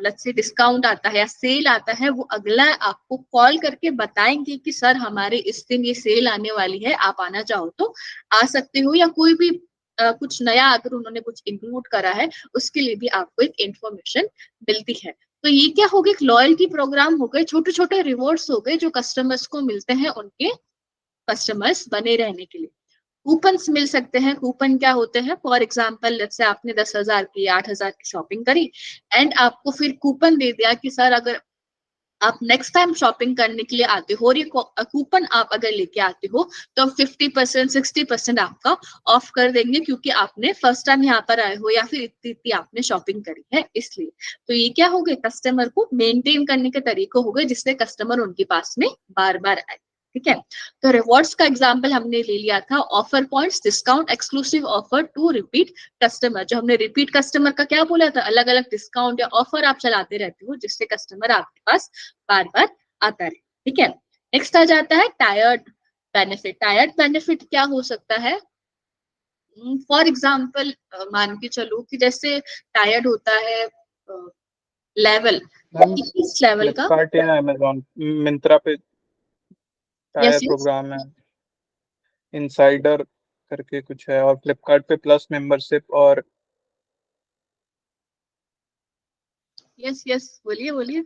A: लेट्स से डिस्काउंट आता है या सेल आता है, वो अगला आपको कॉल करके बताएंगे कि सर हमारे इस दिन ये सेल आने वाली है, आप आना चाहो तो आ सकते हो, या कोई भी कुछ नया अगर उन्होंने कुछ इंक्लूड करा है उसके लिए भी आपको एक इंफॉर्मेशन मिलती है। तो ये क्या हो गया, एक लॉयल्टी प्रोग्राम हो गए, छोटे छोटे रिवॉर्ड्स हो गए जो कस्टमर्स को मिलते हैं उनके कस्टमर्स बने रहने के लिए। कूपन्स मिल सकते हैं, कूपन क्या होते हैं, फॉर एग्जाम्पल लेट्स से आपने 10,000 की 8,000 की शॉपिंग करी एंड आपको फिर कूपन दे दिया कि सर अगर आप नेक्स्ट टाइम शॉपिंग करने के लिए आते हो और ये कूपन आप अगर लेके आते हो तो 50% 60% आपका ऑफ कर देंगे, क्योंकि आपने फर्स्ट टाइम यहाँ पर आए हो या फिर इतनी इतनी आपने शॉपिंग करी है इसलिए। तो ये क्या हो गए, कस्टमर को मेंटेन करने के तरीके हो गए जिससे कस्टमर उनके पास में बार बार आए, ठीक है। तो रिवॉर्ड्स का एग्जाम्पल हमने ले लिया था, offer points, discount, exclusive offer to repeat customer. जो हमने रिपीट कस्टमर का क्या बोला था, अलग अलग डिस्काउंट या ऑफर आप चलाते रहते हो जिससे कस्टमर आपके पास बार बार आता रहे, ठीक है। नेक्स्ट आ जाता है टायर्ड बेनिफिट। टायर्ड बेनिफिट क्या हो सकता है, फॉर एग्जाम्पल मान के चलो कि जैसे टायर्ड होता है लेवल, किस लेवल का,
D: फ्लिपकार्ट या अमेजोन मिंत्रा पे टायर
A: यस यस
D: प्रोग्राम है, इनसाइडर करके कुछ है, और फ्लिपकार्ट पे प्लस मेंबरशिप, और
A: यस यस, बोलिए बोलिए।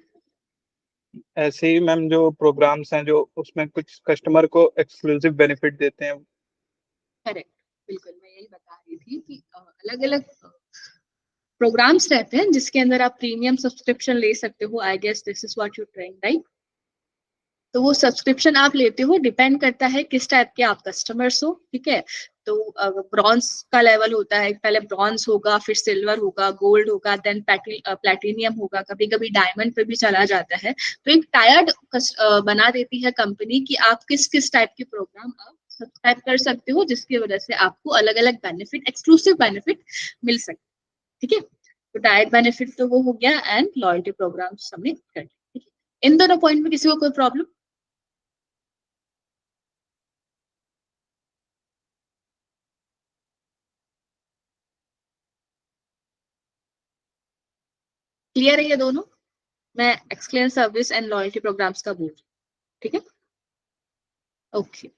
D: ऐसे ही मैम जो प्रोग्राम्स हैं जो उसमें कुछ कस्टमर को एक्सक्लूसिव बेनिफिट देते हैं।
A: करेक्ट, बिल्कुल मैं यही बता रही थी कि अलग अलग प्रोग्राम्स रहते हैं जिसके अंदर आप प्रीमियम सब्सक्रिप्शन ले सकते हो। I guess this is what you trying, right. तो वो सब्सक्रिप्शन आप लेते हो, डिपेंड करता है किस टाइप के आप कस्टमर्स हो, ठीक है। तो ब्रॉन्ज का लेवल होता है, पहले ब्रॉन्ज होगा, फिर सिल्वर होगा, गोल्ड होगा, देन प्लैटिनियम होगा, कभी कभी डायमंड पे भी चला जाता है। तो एक टायर्ड बना देती है कंपनी कि आप किस किस टाइप के प्रोग्राम आप सब्सक्राइब कर सकते हो, जिसकी वजह से आपको अलग अलग बेनिफिट, एक्सक्लूसिव बेनिफिट मिल सकते, ठीक है। तो टायर्ड बेनिफिट तो वो हो गया, एंड लॉयल्टी प्रोग्राम सबमिट कर, ठीक है। इन दोनों पॉइंट में किसी को कोई प्रॉब्लम? क्लियर है ये दोनों? मैं exclaim service and loyalty programs का बोल रही हूँ, ठीक है। ओके,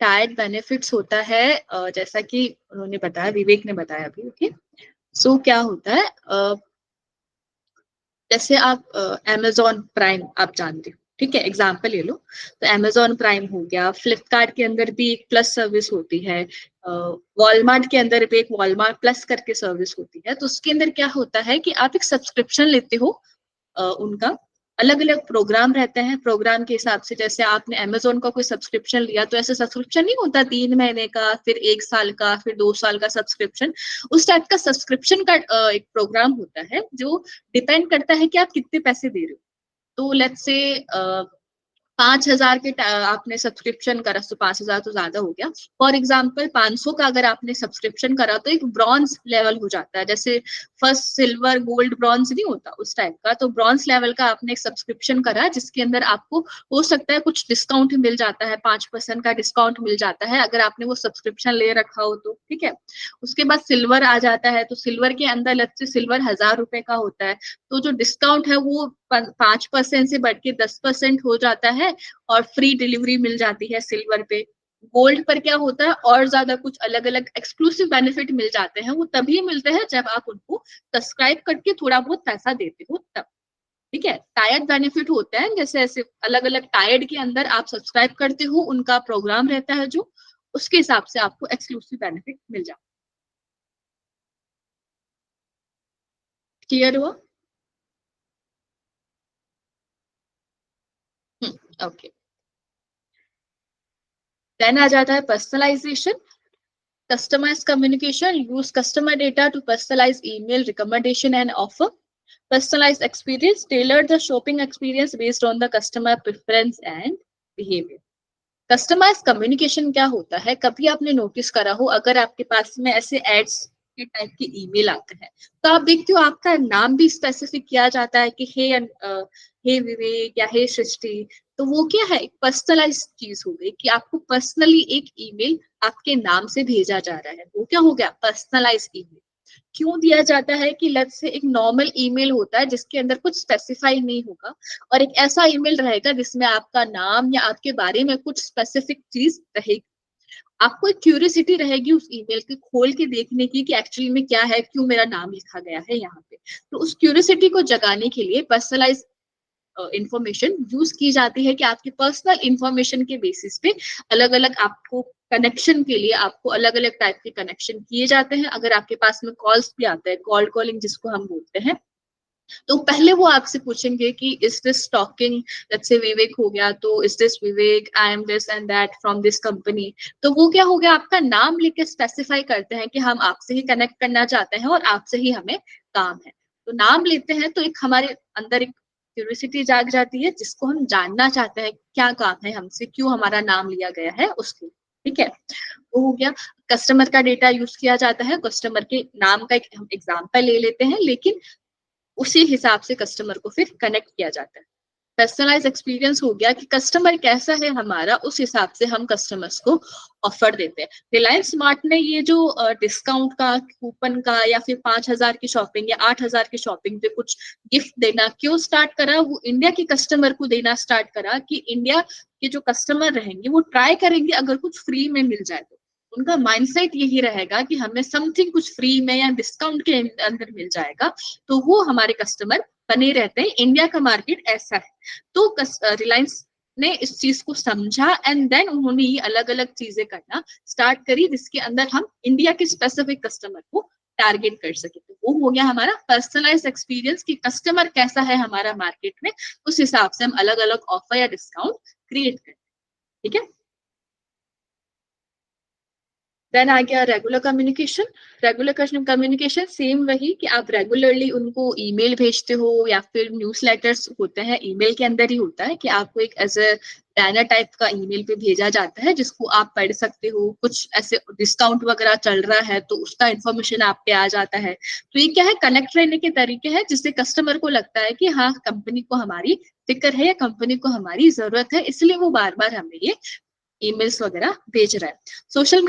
A: टायर्ड बेनिफिट्स होता है जैसा कि उन्होंने बताया, विवेक ने बताया अभी, ओके। सो क्या होता है, जैसे आप अमेजोन प्राइम आप जानते हो, ठीक है, एग्जाम्पल ले लो। तो अमेजोन प्राइम हो गया, फ्लिपकार्ट के अंदर भी एक प्लस सर्विस होती है, वॉलमार्ट के अंदर भी एक वॉलमार्ट प्लस करके सर्विस होती है। तो उसके अंदर क्या होता है कि आप एक सब्सक्रिप्शन लेते हो, उनका अलग अलग प्रोग्राम रहते हैं, प्रोग्राम के हिसाब से। जैसे आपने अमेजोन का कोई सब्सक्रिप्शन लिया तो ऐसे सब्सक्रिप्शन नहीं होता 3 महीने का, फिर 1 साल का, फिर 2 साल का सब्सक्रिप्शन। उस टाइप का सब्सक्रिप्शन का एक प्रोग्राम होता है जो डिपेंड करता है कि आप कितने पैसे दे रहे हो। तो लेट्स से 5,000 के आपने सब्सक्रिप्शन करा तो 5,000 तो ज्यादा हो गया। फॉर एग्जाम्पल 500 का अगर आपने सब्सक्रिप्शन करा तो एक ब्रॉन्ज लेवल हो जाता है, जैसे फर्स्ट सिल्वर गोल्ड ब्रॉन्ज नहीं होता उस टाइप का। तो ब्रॉन्ज लेवल का आपने एक सब्सक्रिप्शन करा जिसके अंदर आपको हो सकता है कुछ डिस्काउंट मिल जाता है, 5% का डिस्काउंट मिल जाता है अगर आपने वो सब्सक्रिप्शन ले रखा हो तो, ठीक है। उसके बाद सिल्वर आ जाता है, तो सिल्वर के अंदर लेट्स से सिल्वर 1,000 रुपए का होता है, तो जो डिस्काउंट है वो 5% से बढ़ के 10% हो जाता है और फ्री डिलीवरी मिल जाती है सिल्वर पे। गोल्ड पर क्या होता है, और ज्यादा कुछ अलग अलग एक्सक्लूसिव बेनिफिट मिल जाते हैं, वो तभी मिलते हैं जब आप उनको सब्सक्राइब करके थोड़ा बहुत पैसा देते हो तब। ठीक है, टायर्ड बेनिफिट होते हैं, जैसे ऐसे अलग अलग टायर्ड के अंदर आप सब्सक्राइब करते हो, उनका प्रोग्राम रहता है जो, उसके हिसाब से आपको एक्सक्लूसिव बेनिफिट मिल जाता है। क्लियर हुआ? ओके। देन आ जाता है personalisation, customized communication, use customer data to personalize email recommendation and offer. Personalized experience, tailor the shopping experience based on the customer preference and behavior. Customize communication क्या होता है, कभी आपने नोटिस करा हो, अगर आपके पास में ऐसे एड्स के टाइप के ईमेल आते हैं तो आप देखते हो आपका नाम भी स्पेसिफिक किया जाता है कि हे विवेक या हे सृष्टि, तो वो क्या है, एक पर्सनलाइज चीज हो गई कि आपको पर्सनली एक ईमेल आपके नाम से भेजा जा रहा है, वो क्या हो गया, पर्सनलाइज ईमेल। क्यों दिया जाता है कि लग से एक नॉर्मल ईमेल होता है जिसके अंदर कुछ स्पेसिफाई नहीं होगा, और एक ऐसा ईमेल रहेगा जिसमें आपका नाम या आपके बारे में कुछ स्पेसिफिक चीज रहेगी। आपको एक क्यूरियोसिटी रहेगी उस ईमेल के खोल के देखने की कि एक्चुअली में क्या है, क्यों मेरा नाम लिखा गया है यहाँ पे। तो उस क्यूरियोसिटी को जगाने के लिए पर्सनलाइज इंफॉर्मेशन यूज की जाती है कि आपके पर्सनल इंफॉर्मेशन के बेसिस पे अलग अलग आपको कनेक्शन के लिए आपको अलग अलग टाइप के कनेक्शन किए जाते हैं। अगर आपके पास में कॉल्स भी आता है, कॉल्ड कॉलिंग जिसको हम बोलते हैं, तो पहले वो आपसे पूछेंगे कि is this talking, let's say विवेक हो गया तो is this Vivek, I am this and that from this company. तो वो क्या हो गया, आपका नाम लेके स्पेसिफाई करते हैं कि हम आपसे ही कनेक्ट करना चाहते हैं और आपसे ही हमें काम है। तो नाम लेते हैं तो एक हमारे अंदर एक क्यूरियोसिटी जाग जाती है जिसको हम जानना चाहते हैं क्या काम है हमसे, क्यों हमारा नाम लिया गया है उसके। ठीक है, वो हो गया। कस्टमर का डेटा यूज किया जाता है, कस्टमर के नाम का एक हम एग्जाम्पल ले लेते हैं, लेकिन उसी हिसाब से कस्टमर को फिर कनेक्ट किया जाता है। पर्सनलाइज एक्सपीरियंस हो गया कि कस्टमर कैसा है हमारा, उस हिसाब से हम कस्टमर्स को ऑफर देते हैं। रिलायंस स्मार्ट ने ये जो डिस्काउंट का, कूपन का, या फिर 5,000 की शॉपिंग या 8,000 की शॉपिंग पे कुछ गिफ्ट देना क्यों स्टार्ट करा, वो इंडिया के कस्टमर को देना स्टार्ट करा कि इंडिया के जो कस्टमर रहेंगे वो ट्राई करेंगे अगर कुछ फ्री में मिल जाए तो। उनका माइंडसेट यही रहेगा कि हमें समथिंग कुछ फ्री में या डिस्काउंट के अंदर मिल जाएगा, तो वो हमारे कस्टमर बने रहते हैं। इंडिया का मार्केट ऐसा है। तो रिलायंस ने इस चीज को समझा एंड देन उन्होंने ये अलग अलग चीजें करना स्टार्ट करी जिसके अंदर हम इंडिया के स्पेसिफिक कस्टमर को टारगेट कर सके। तो वो हो गया हमारा पर्सनलाइज एक्सपीरियंस कि कस्टमर कैसा है हमारा मार्केट में, उस हिसाब से हम अलग अलग ऑफर या डिस्काउंट क्रिएट करें। ठीक है, देन आ गया regular communication. Regular communication same वही कि आप रेगुलरली उनको ईमेल भेजते हो या फिर न्यूज़लेटर्स होते हैं, ईमेल के अंदर ही होता है कि आपको एक एज ए बैनर टाइप का ईमेल पे भेजा जाता है जिसको आप पढ़ सकते हो। कुछ ऐसे डिस्काउंट वगैरह चल रहा है तो उसका इन्फॉर्मेशन आप पे आ जाता है। तो ये क्या है, कनेक्ट रहने के तरीके हैं जिससे कस्टमर को लगता है कि हाँ कंपनी को हमारी फिक्र है या कंपनी को हमारी जरूरत है, इसलिए वो बार बार हमें ये ईमेल्स वगैरह भेज रहा है। सोशल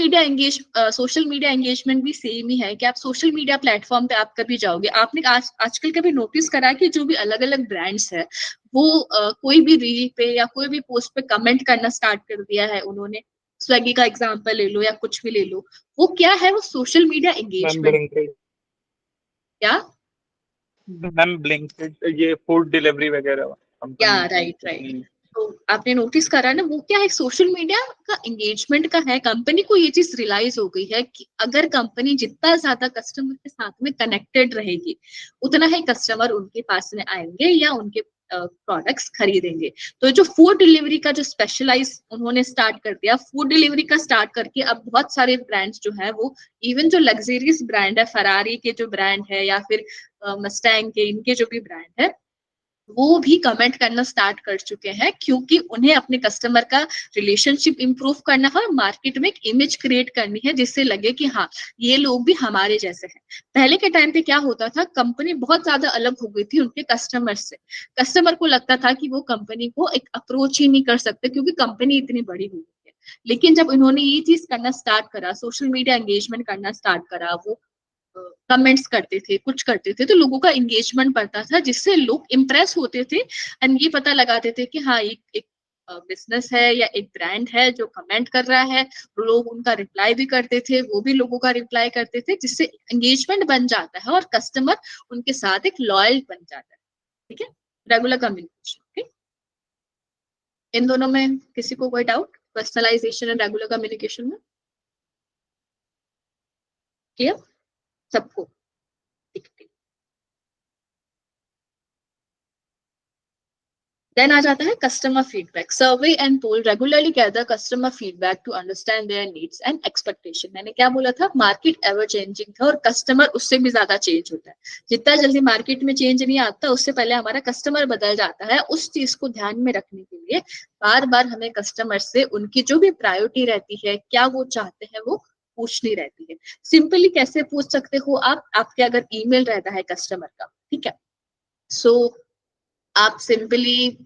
A: मीडिया एंगेजमेंट भी सेम ही है कि आप सोशल मीडिया प्लेटफॉर्म पे आप कभी जाओगे, आपने आजकल कभी नोटिस करा कि जो भी अलग अलग ब्रांड्स है वो कोई भी रील पे या कोई भी पोस्ट पे कमेंट करना स्टार्ट कर दिया है उन्होंने। स्विगी का एग्जांपल ले लो या कुछ भी ले लो, वो क्या है, वो social media
D: ma'am
A: engagement.
D: Blinkit,
A: क्या?
D: मैम ब्लिंकिट ये फूड डिलीवरी वगैरह
A: या
D: कंपनी की
A: राइट राइट।
D: अपनी।
A: तो आपने नोटिस करा ना, वो क्या है, सोशल मीडिया का एंगेजमेंट का है। कंपनी को ये चीज रियलाइज हो गई है कि अगर कंपनी जितना ज्यादा कस्टमर के साथ में कनेक्टेड रहेगी उतना ही कस्टमर उनके पास में आएंगे या उनके प्रोडक्ट्स खरीदेंगे। तो जो फूड डिलीवरी का जो स्पेशलाइज उन्होंने स्टार्ट कर दिया, फूड डिलीवरी का स्टार्ट करके अब बहुत सारे ब्रांड्स जो है वो, इवन जो लग्जरियस ब्रांड है, फरारी के जो ब्रांड है या फिर मस्टैंग के, इनके जो भी ब्रांड है वो भी कमेंट करना स्टार्ट कर चुके हैं, क्योंकि उन्हें अपने कस्टमर का रिलेशनशिप इंप्रूव करना है, मार्केट में एक इमेज क्रिएट करनी है जिससे लगे कि हाँ ये लोग भी हमारे जैसे हैं। पहले के टाइम पे क्या होता था, कंपनी बहुत ज्यादा अलग हो गई थी उनके कस्टमर से। कस्टमर को लगता था कि वो कंपनी को एक अप्रोच ही नहीं कर सकते क्योंकि कंपनी इतनी बड़ी हो गई है। लेकिन जब इन्होंने ये चीज करना स्टार्ट करा, सोशल मीडिया एंगेजमेंट करना स्टार्ट करा, वो कमेंट्स करते थे, कुछ करते थे, तो लोगों का एंगेजमेंट बढ़ता था जिससे लोग इम्प्रेस होते थे एंड ये पता लगाते थे कि हाँ एक बिजनेस है या एक ब्रांड है जो कमेंट कर रहा है, लोग उनका रिप्लाई भी करते थे, वो भी लोगों का रिप्लाई करते थे, जिससे एंगेजमेंट बन जाता है और कस्टमर उनके साथ एक लॉयल बन जाता है। ठीक है, रेगुलर कम्युनिकेशन। ठीक, इन दोनों में किसी को कोई doubt, personalisation and regular communication में? क्लियर सबको? ठीक ठीक। देन आ जाता है customer feedback. Survey and poll regularly gather customer feedback to understand their needs and expectation. मैंने क्या बोला था, मार्केट एवर चेंजिंग था और कस्टमर उससे भी ज्यादा चेंज होता है। जितना जल्दी मार्केट में चेंज नहीं आता, उससे पहले हमारा कस्टमर बदल जाता है। उस चीज को ध्यान में रखने के लिए बार बार हमें कस्टमर से उनकी जो भी प्रायोरिटी रहती है, क्या वो चाहते हैं, वो पूछनी रहती है। सिंपली कैसे पूछ सकते हो आप, आपके अगर ईमेल रहता है कस्टमर का, ठीक है, सो आप सिंपली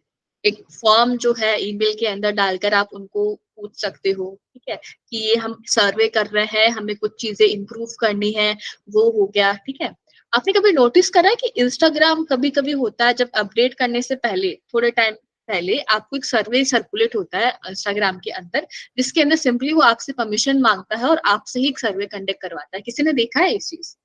A: एक फॉर्म जो है ईमेल के अंदर डालकर आप उनको पूछ सकते हो, ठीक है, कि ये हम सर्वे कर रहे हैं, हमें कुछ चीजें इंप्रूव करनी है, वो हो गया। ठीक है, आपने कभी नोटिस करा है कि इंस्टाग्राम कभी कभी होता है, जब अपडेट करने से पहले थोड़े टाइम पहले आपको एक सर्वे सर्कुलेट होता है इंस्टाग्राम के अंदर, जिसके अंदर सिंपली वो आपसे परमिशन मांगता है और आपसे ही एक सर्वे कंडक्ट करवाता है। किसी ने देखा है इस चीज?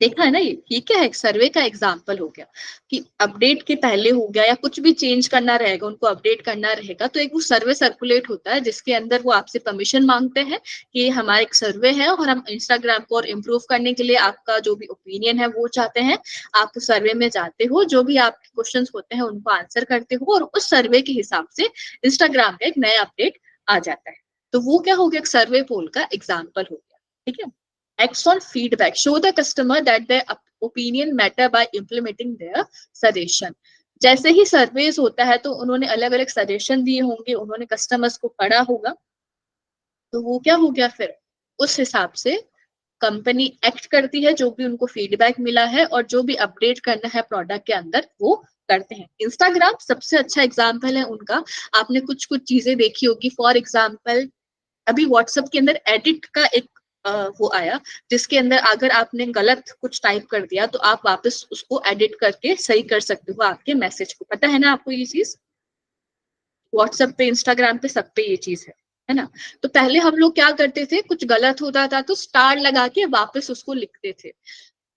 A: देखा है ना, ये क्या है, सर्वे का एग्जाम्पल हो गया कि अपडेट के पहले हो गया या कुछ भी चेंज करना रहेगा, उनको अपडेट करना रहेगा, तो एक वो सर्वे सर्कुलेट होता है जिसके अंदर वो आपसे परमिशन मांगते हैं कि हमारा एक सर्वे है और हम इंस्टाग्राम को और इम्प्रूव करने के लिए आपका जो भी ओपिनियन है वो चाहते हैं। आप सर्वे में जाते हो, जो भी आपके क्वेश्चन होते हैं उनको आंसर करते हो और उस सर्वे के हिसाब से इंस्टाग्राम का एक नया अपडेट आ जाता है। तो वो क्या हो गया, एक सर्वे पोल का एग्जाम्पल हो गया। ठीक है, acts on feedback show the customer that their opinion matter by implementing their suggestion। जैसे ही सर्वेस होता है तो उन्होंने अलग अलग सजेशन दिए होंगे, उन्होंने कस्टमर्स को पढ़ा होगा, तो वो क्या हो गया, फिर उस हिसाब से कंपनी एक्ट करती है, जो भी उनको फीडबैक मिला है और जो भी अपडेट करना है प्रोडक्ट के अंदर वो करते हैं। इंस्टाग्राम सबसे अच्छा एग्जाम्पल है उनका। आपने कुछ कुछ चीजें देखी होगी, फॉर एग्जाम्पल अभी व्हाट्सएप के अंदर एडिट का एक वो आया, जिसके अंदर अगर आपने गलत कुछ टाइप कर दिया तो आप वापस उसको एडिट करके सही कर सकते हो आपके मैसेज को। पता है ना आपको ये चीज? व्हाट्सएप पे, इंस्टाग्राम पे, सब पे ये चीज है ना? तो पहले हम लोग क्या करते थे, कुछ गलत होता था तो स्टार लगा के वापस उसको लिखते थे।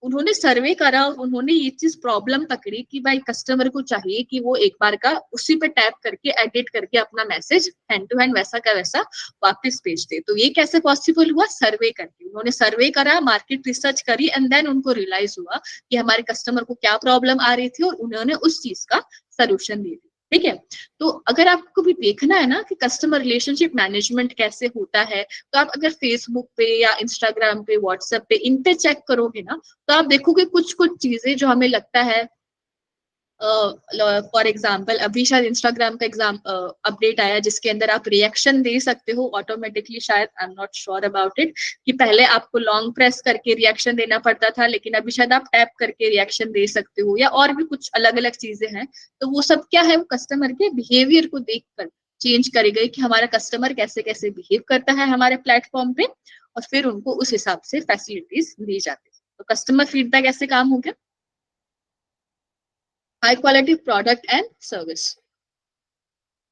A: उन्होंने सर्वे करा और उन्होंने ये चीज प्रॉब्लम पकड़ी कि भाई कस्टमर को चाहिए कि वो एक बार का उसी पे टैप करके एडिट करके अपना मैसेज हैंड टू हैंड वैसा का वैसा वापस भेज दे। तो ये कैसे पॉसिबल हुआ, सर्वे करके। उन्होंने सर्वे करा, मार्केट रिसर्च करी एंड देन उनको रियलाइज हुआ कि हमारे कस्टमर को क्या प्रॉब्लम आ रही थी और उन्होंने उस चीज का सोल्यूशन दे दिया। ठीक है, तो अगर आपको भी देखना है ना कि कस्टमर रिलेशनशिप मैनेजमेंट कैसे होता है, तो आप अगर फेसबुक पे या इंस्टाग्राम पे, व्हाट्सएप पे, इन पे चेक करोगे ना, तो आप देखोगे कुछ कुछ चीजें जो हमें लगता है, फॉर एग्जाम्पल अभी शायद इंस्टाग्राम का एग्जाम अपडेट आया जिसके अंदर आप रिएक्शन दे सकते हो ऑटोमेटिकली, शायद, I am not sure about it, कि पहले आपको लॉन्ग प्रेस करके रिएक्शन देना पड़ता था, लेकिन अभी शायद आप टैप करके रिएक्शन दे सकते हो, या और भी कुछ अलग अलग चीजें हैं। तो वो सब क्या है, वो कस्टमर के बिहेवियर को देखकर चेंज करेगा कि हमारा कस्टमर कैसे कैसे बिहेव करता है हमारे प्लेटफॉर्म पे, और फिर उनको उस हिसाब से फैसिलिटीज दी जाती है। तो कस्टमर फीडबैक ऐसे काम हो गया। High quality product and service.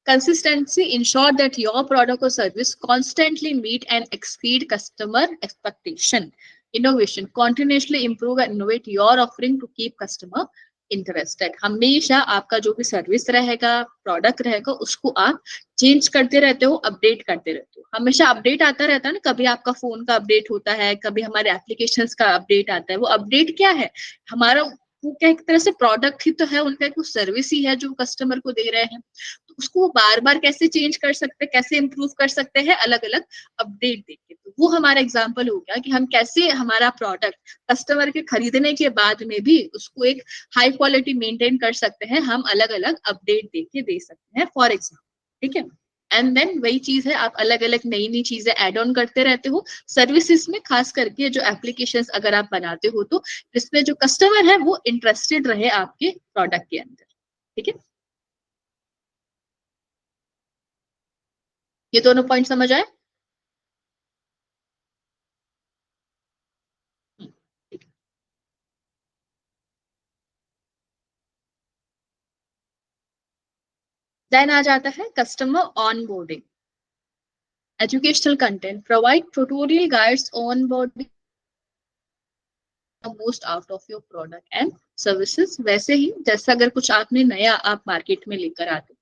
A: Consistency ensure that your product or service constantly meet and exceed customer expectation. Innovation continuously improve and innovate your offering to keep customer interested. हमेशा आपका जो भी service रहेगा, product रहेगा, उसको आप change करते रहते हो, अपडेट करते रहते हो। हमेशा अपडेट आता रहता है ना, कभी आपका फोन का अपडेट होता है, कभी हमारे एप्लीकेशंस का अपडेट आता है। वो अपडेट क्या है, हमारा वो क्या एक तरह से प्रोडक्ट ही तो है, उनका एक सर्विस ही है जो कस्टमर को दे रहे हैं। तो उसको बार बार कैसे चेंज कर सकते हैं, कैसे इंप्रूव कर सकते हैं, अलग अलग अपडेट देके। तो वो हमारा एग्जांपल हो गया कि हम कैसे हमारा प्रोडक्ट कस्टमर के खरीदने के बाद में भी उसको एक हाई क्वालिटी मेंटेन कर सकते हैं, हम अलग अलग अपडेट देके दे सकते हैं, फॉर एग्जाम्पल। ठीक है, एंड देन वही चीज है, आप अलग अलग नई नई चीजें एड ऑन करते रहते हो सर्विसेज में, खास करके जो एप्लीकेशंस अगर आप बनाते हो तो जिसमें जो कस्टमर है वो इंटरेस्टेड रहे आपके प्रोडक्ट के अंदर। ठीक है, ये दोनों पॉइंट समझ आए? ठीक है। देन आ जाता है customer onboarding, educational content, provide tutorial guides on boarding most out of your product and services. वैसे ही जैसे अगर कुछ आपने नया आप मार्केट में लेकर आते,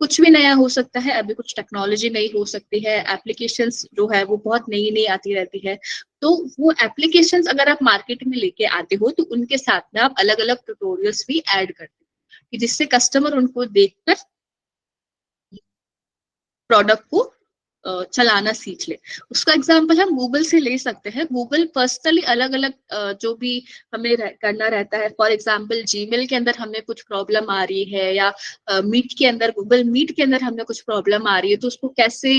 A: कुछ भी नया हो सकता है, अभी कुछ टेक्नोलॉजी नई हो सकती है, एप्लीकेशंस जो है वो बहुत नई नई आती रहती है, तो वो एप्लीकेशंस अगर आप मार्केट में लेके आते हो तो उनके साथ में आप अलग अलग ट्यूटोरियल्स भी ऐड करते हो कि जिससे कस्टमर उनको देखकर प्रोडक्ट को चलाना सीख ले। उसका एग्जांपल हम गूगल से ले सकते हैं। गूगल पर्सनली अलग अलग जो भी हमें करना रहता है, फॉर एग्जांपल जीमेल के अंदर हमें कुछ प्रॉब्लम आ रही है या मीट के अंदर, गूगल मीट के अंदर हमें कुछ प्रॉब्लम आ रही है, तो उसको कैसे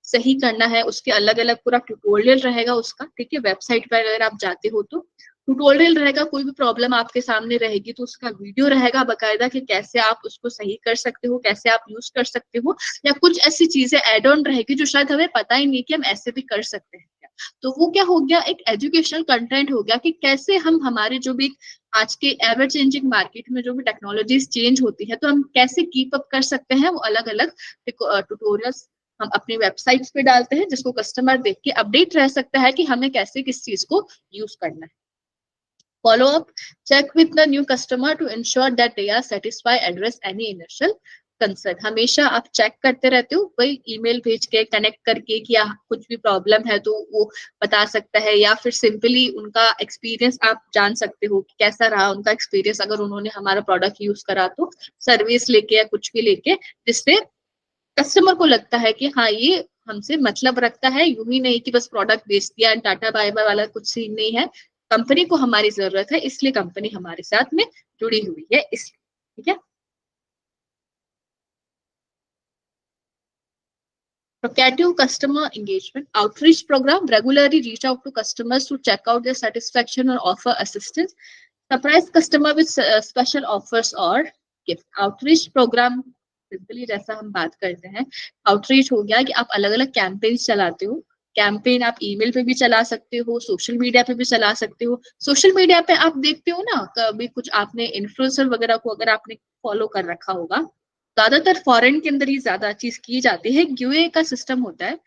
A: सही करना है, उसके अलग अलग पूरा ट्यूटोरियल रहेगा उसका। ठीक है, वेबसाइट पर अगर आप जाते हो तो ट्यूटोरियल रहेगा, कोई भी प्रॉब्लम आपके सामने रहेगी तो उसका वीडियो रहेगा बकायदा कि कैसे आप उसको सही कर सकते हो, कैसे आप यूज कर सकते हो, या कुछ ऐसी चीजें एड ऑन रहेगी जो शायद हमें पता ही नहीं कि हम ऐसे भी कर सकते हैं क्या। तो वो क्या हो गया, एक एजुकेशनल कंटेंट हो गया कि कैसे हम हमारे जो भी आज के एवर चेंजिंग मार्केट में जो भी टेक्नोलॉजीज चेंज होती है तो हम कैसे कीप अप कर सकते हैं। वो अलग अलग ट्यूटोरियल्स हम अपनी वेबसाइट्स पे डालते हैं जिसको कस्टमर देख के अपडेट रह सकता है कि हमें कैसे किस चीज को यूज करना है। Follow up, check with the new customer to ensure that they are satisfied, address any initial concern। हमेशा आप चेक करते रहते हो, वही ईमेल भेज के कनेक्ट करके कि कुछ भी प्रॉब्लम है तो वो बता सकता है, या फिर सिंपली उनका एक्सपीरियंस आप जान सकते हो कि कैसा रहा उनका एक्सपीरियंस अगर उन्होंने हमारा प्रोडक्ट यूज करा तो, सर्विस लेके या कुछ भी लेके, जिससे कस्टमर को लगता है कि हाँ ये हमसे मतलब रखता है, यूं ही नहीं कि बस प्रोडक्ट बेच दिया एंड टाटा बाय बाय वाला कुछ सीन नहीं है। कंपनी को हमारी जरूरत है, इसलिए कंपनी हमारे साथ में जुड़ी हुई है, इसलिए। ठीक है, Proactive customer engagement outreach program regularly reach out to customers to check out their satisfaction or offer assistance, surprise customer with special offers or gift। outreach program simply जैसा हम बात करते हैं, आउटरीच हो गया कि आप अलग अलग कैंपेन चलाते हो। कैंपेन आप ईमेल पे भी चला सकते हो, सोशल मीडिया पे भी चला सकते हो। सोशल मीडिया पे आप देखते हो ना, कभी कुछ आपने इन्फ्लुएंसर वगैरह को अगर आपने फॉलो कर रखा होगा, ज्यादातर फॉरेन के अंदर ही ज्यादा चीज की जाती है, गिव अवे का सिस्टम होता है।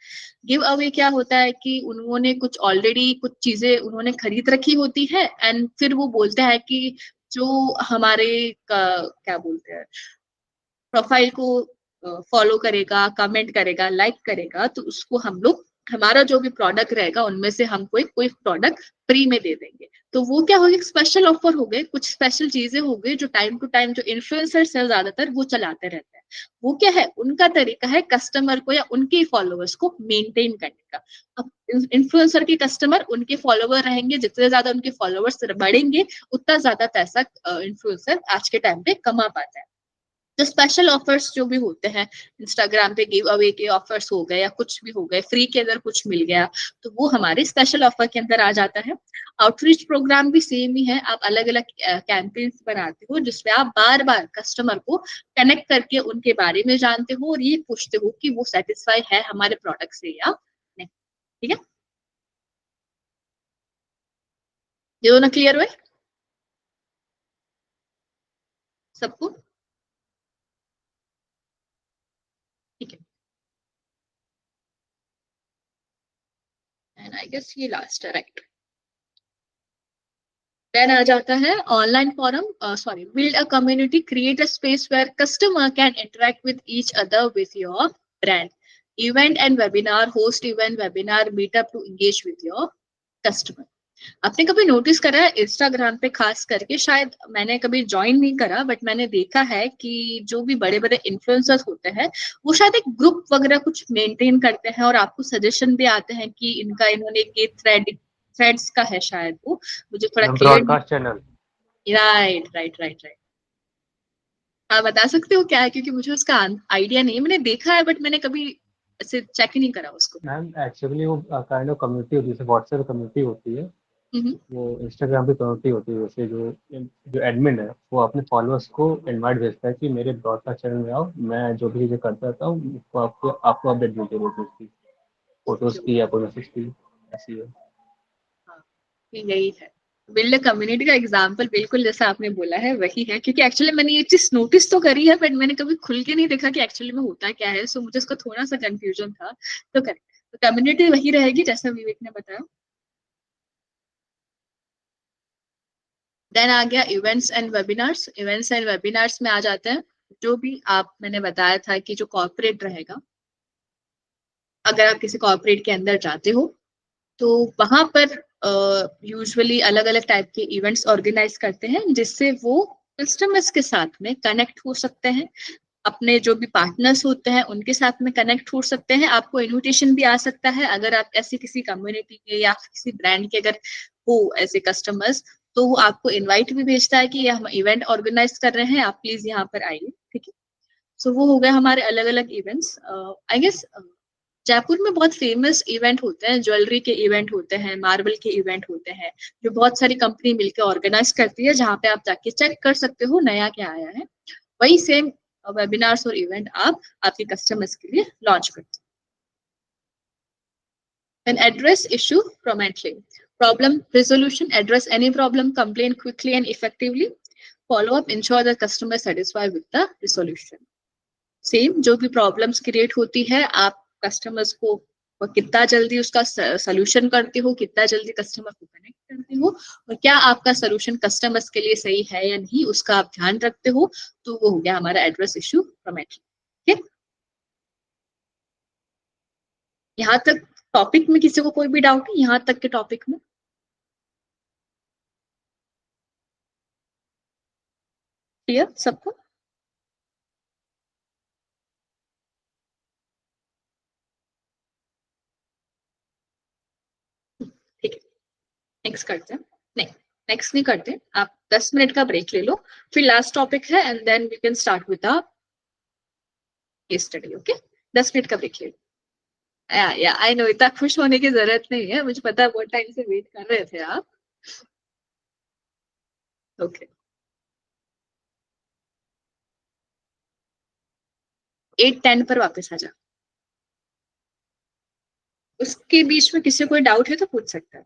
A: गिव अवे क्या होता है कि उन्होंने कुछ ऑलरेडी कुछ चीजें उन्होंने खरीद रखी होती है एंड फिर वो बोलते हैं कि जो हमारे क्या बोलते हैं प्रोफाइल को फॉलो करेगा, कमेंट करेगा, लाइक करेगा, तो उसको हम लोग हमारा जो भी प्रोडक्ट रहेगा उनमें से हम कोई प्रोडक्ट फ्री में दे देंगे। तो वो क्या हो गया, स्पेशल ऑफर हो गए, कुछ स्पेशल चीजें हो गई जो टाइम टू टाइम जो इन्फ्लुएंसर्स है ज्यादातर वो चलाते रहते हैं। वो क्या है, उनका तरीका है कस्टमर को या उनके फॉलोअर्स को मेंटेन करने का। अब इन्फ्लुएंसर के कस्टमर उनके फॉलोअर रहेंगे, जितने ज्यादा उनके फॉलोअर्स बढ़ेंगे उतना ज्यादा पैसा इन्फ्लुएंसर आज के टाइम पे कमा पाता है। जो स्पेशल ऑफर्स जो भी होते हैं, इंस्टाग्राम पे गिव अवे के ऑफर्स हो गए या कुछ भी हो गए, फ्री के अंदर कुछ मिल गया, तो वो हमारे स्पेशल ऑफर के अंदर आ जाता है। आउटरीच प्रोग्राम भी सेम ही है, आप अलग अलग कैंपेन्स बनाते हो जिसमें आप बार बार कस्टमर को कनेक्ट करके उनके बारे में जानते हो और ये पूछते हो कि वो सेटिस्फाई है हमारे प्रोडक्ट से या नहीं। ठीक है, ये दोनों क्लियर हुए सबको? ठीक है, एंड आई गेस ये लास्ट है, राइट। देन आ जाता है online forum, sorry, build a community, create a space where customer can interact with each other with your brand, event and webinar, host event webinar meetup to engage with your customer. आपने कभी notice करा है Instagram पे खास करके, शायद मैंने कभी ज्वाइन नहीं करा बट मैंने देखा है कि जो भी बड़े बड़े इन्फ्लुएंसर्स होते हैं वो शायद एक ग्रुप वगैरह कुछ मेंटेन करते हैं और आपको सजेशन भी आते हैं कि इनका इन्होंने ये थ्रेड्स का है शायद, वो मुझे थोड़ा क्लियर नहीं।
B: Broadcast channel.
A: Right right right right, आप बता सकते हो क्या है, क्योंकि मुझे उसका आइडिया नहीं है, मैंने देखा है बट मैंने कभी ऐसे चेक ही नहीं करा उसको।
B: मैम एक्चुअली वो काइंड ऑफ कम्युनिटी होती है, जैसे व्हाट्सएप कम्युनिटी होती है,
A: हम्म,
B: वो इंस्टाग्राम पे कम्युनिटी होती है। वैसे जो जो एडमिन है वो अपने फॉलोअर्स को इनवाइट भेजता है कि मेरे ब्रॉडकास्ट चैनल में आओ, मैं जो भी चीज़ें करता रहता हूँ उसको आपको आपको अपडेट मिलती है, उसकी फोटोज
A: ओके,
B: की या कोई मैसेज की, ऐसी है।
A: हाँ, यही है। बिल्ड अ कम्युनिटी का एग्जाम्पल बिल्कुल जैसा आपने बोला है वही है, क्योंकि एक्चुअली मैंने ये चीज नोटिस तो करी है बट मैंने कभी खुल के नहीं देखा कि एक्चुअली में होता क्या है, सो मुझे इसका थोड़ा सा कंफ्यूजन था। तो करेक्ट, तो कम्युनिटी वही रहेगी जैसा विवेक ने बताया। देन आ गया events and webinars. Events and webinars में आ जाते हैं जो भी आप, मैंने बताया था कि जो कॉर्पोरेट रहेगा, अगर आप किसी कॉर्पोरेट के अंदर जाते हो तो वहां पर यूजुअली अलग अलग टाइप के इवेंट्स ऑर्गेनाइज करते हैं जिससे वो कस्टमर्स के साथ में कनेक्ट हो सकते हैं, अपने जो भी पार्टनर्स होते हैं उनके साथ में कनेक्ट हो सकते हैं। आपको इनविटेशन भी आ सकता है अगर आप ऐसी किसी कम्युनिटी के या किसी ब्रांड के अगर हो ऐसे कस्टमर्स, तो वो आपको इनवाइट भी भेजता है कि ये हम इवेंट ऑर्गेनाइज कर रहे हैं, आप प्लीज यहाँ पर आइए, ठीक है। सो वो हो गए हमारे अलग अलग इवेंट्स। आई गेस जयपुर में बहुत फेमस इवेंट होते हैं, ज्वेलरी के इवेंट होते हैं, मार्बल के इवेंट होते हैं, जो बहुत सारी कंपनी मिलकर ऑर्गेनाइज करती है, जहाँ पे आप जाके चेक कर सकते हो नया क्या आया है। वही सेम वेबिनार्स और इवेंट आप आपके कस्टमर्स के लिए लॉन्च करते हैं। Then address issue promptly. Problem resolution: address any problem, complaint quickly and effectively. Follow up: ensure the customer satisfied with the resolution. Same, जो भी प्रॉब्लम्स क्रिएट होती है आप कस्टमर्स को कितना जल्दी उसका सोल्यूशन करते हो, कितना जल्दी कस्टमर को कनेक्ट करते हो, और क्या आपका सोल्यूशन कस्टमर्स के लिए सही है या नहीं उसका आप ध्यान रखते हो, तो वो हो गया हमारा एड्रेस इशू प्रोमेट्री। ठीक है, यहाँ तक टॉपिक में किसी को कोई भी डाउट है यहाँ तक के टॉपिक में? क्लियर सबको? ठीक है, नेक्स्ट करते हैं। नहीं, नेक्स्ट नहीं करते, आप 10 मिनट का ब्रेक ले लो, फिर लास्ट टॉपिक है and then we can start with the case study. Okay, 10 minute का ब्रेक ले लो। या आई नो, इतना खुश होने की जरूरत नहीं है, मुझे पता है बहुत टाइम से वेट कर रहे थे आप। ओके, 8:10 पर वापस आ जा। उसके बीच में किसी को कोई डाउट है तो पूछ सकता है।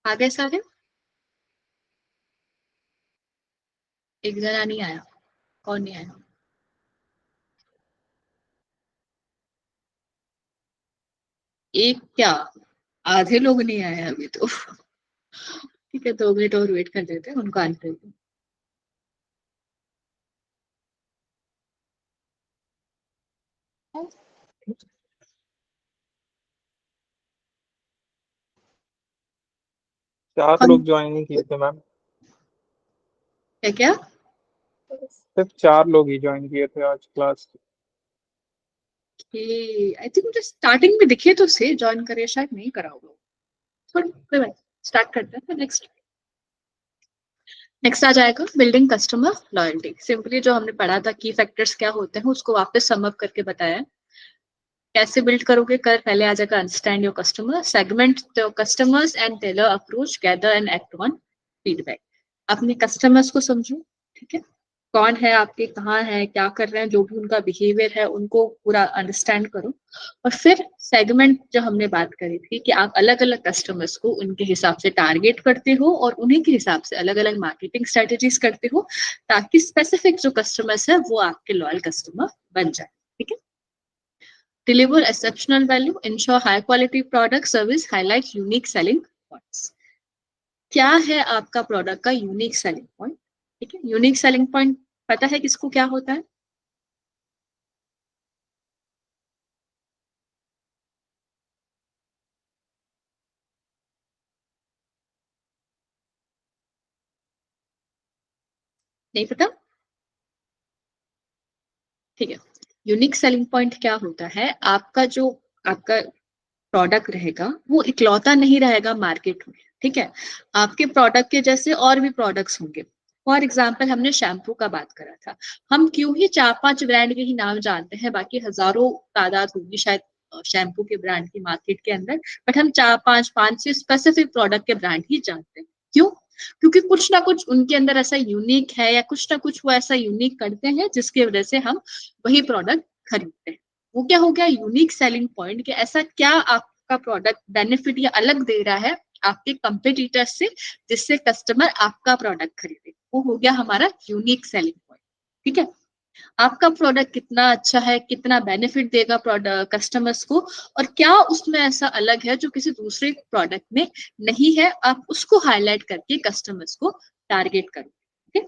A: आगे सारे, एक जना नहीं आया, कौन नहीं आया? एक क्या, आधे लोग नहीं आए अभी तो। ठीक है, 2 मिनट और वेट कर देते हैं, उनको आने देते हैं।
D: चार
A: हम
D: लोग ज्वाइन ही किए थे मैम,
A: क्या क्या?
D: सिर्फ 4 लोग ही ज्वाइन किए थे आज क्लास।
A: आई थिंक मुझे स्टार्टिंग में दिखे तो से ज्वाइन करे, शायद नहीं करा होगा। थोड़ी कोई बात, स्टार्ट करते हैं फिर। नेक्स्ट आ जाएगा बिल्डिंग कस्टमर लॉयल्टी। सिंपली जो हमने पढ़ा था की फैक्टर्स क्या होते हैं, उसको वापस सम अप करके बताया। कैसे बिल्ड करोगे, कर पहले आ जाएगा understand your customer, segment the customers and tailor approach, gather and act on feedback. अपने कस्टमर्स को समझो, ठीक है, कौन है आपके, कहाँ है, क्या कर रहे हैं, जो भी उनका बिहेवियर है उनको पूरा अंडरस्टैंड करो। और फिर सेगमेंट जो हमने बात करी थी कि आप अलग अलग कस्टमर्स को उनके हिसाब से टारगेट करते हो और उन्हीं के हिसाब से अलग अलग मार्केटिंग स्ट्रेटेजीज करते हो, ताकि स्पेसिफिक जो कस्टमर्स है वो आपके लॉयल कस्टमर बन जाए। ठीक है, deliver exceptional value, ensure high quality product service, highlight unique selling points। क्या है आपका प्रोडक्ट का यूनिक सेलिंग पॉइंट? ठीक है, यूनिक सेलिंग पॉइंट पता है किसको क्या होता है? नहीं पता? ठीक है, यूनिक सेलिंग पॉइंट क्या होता है, आपका जो आपका प्रोडक्ट रहेगा वो इकलौता नहीं रहेगा मार्केट में। ठीक है, आपके प्रोडक्ट के जैसे और भी प्रोडक्ट्स होंगे। फॉर एग्जाम्पल हमने शैम्पू का बात करा था, हम क्यों ही 4-5 ब्रांड के ही नाम जानते हैं, बाकी हजारों तादाद होगी शायद शैम्पू के ब्रांड की मार्केट के अंदर, बट हम 4-5 स्पेसिफिक प्रोडक्ट के ब्रांड ही जानते हैं। क्यों? क्योंकि कुछ ना कुछ उनके अंदर ऐसा यूनिक है, या कुछ ना कुछ वो ऐसा यूनिक करते हैं जिसकी वजह से हम वही प्रोडक्ट खरीदते हैं। वो क्या हो गया यूनिक सेलिंग पॉइंट, कि ऐसा क्या आपका प्रोडक्ट बेनिफिट या अलग दे रहा है आपके कंपटीटर से, जिससे कस्टमर आपका प्रोडक्ट खरीदे। वो हो गया हमारा यूनिक सेलिंग पॉइंट। ठीक है, आपका प्रोडक्ट कितना अच्छा है, कितना बेनिफिट देगा प्रोडक्ट कस्टमर्स को, और क्या उसमें ऐसा अलग है जो किसी दूसरे प्रोडक्ट में नहीं है, आप उसको हाईलाइट करके कस्टमर्स को टारगेट करो। ठीक है,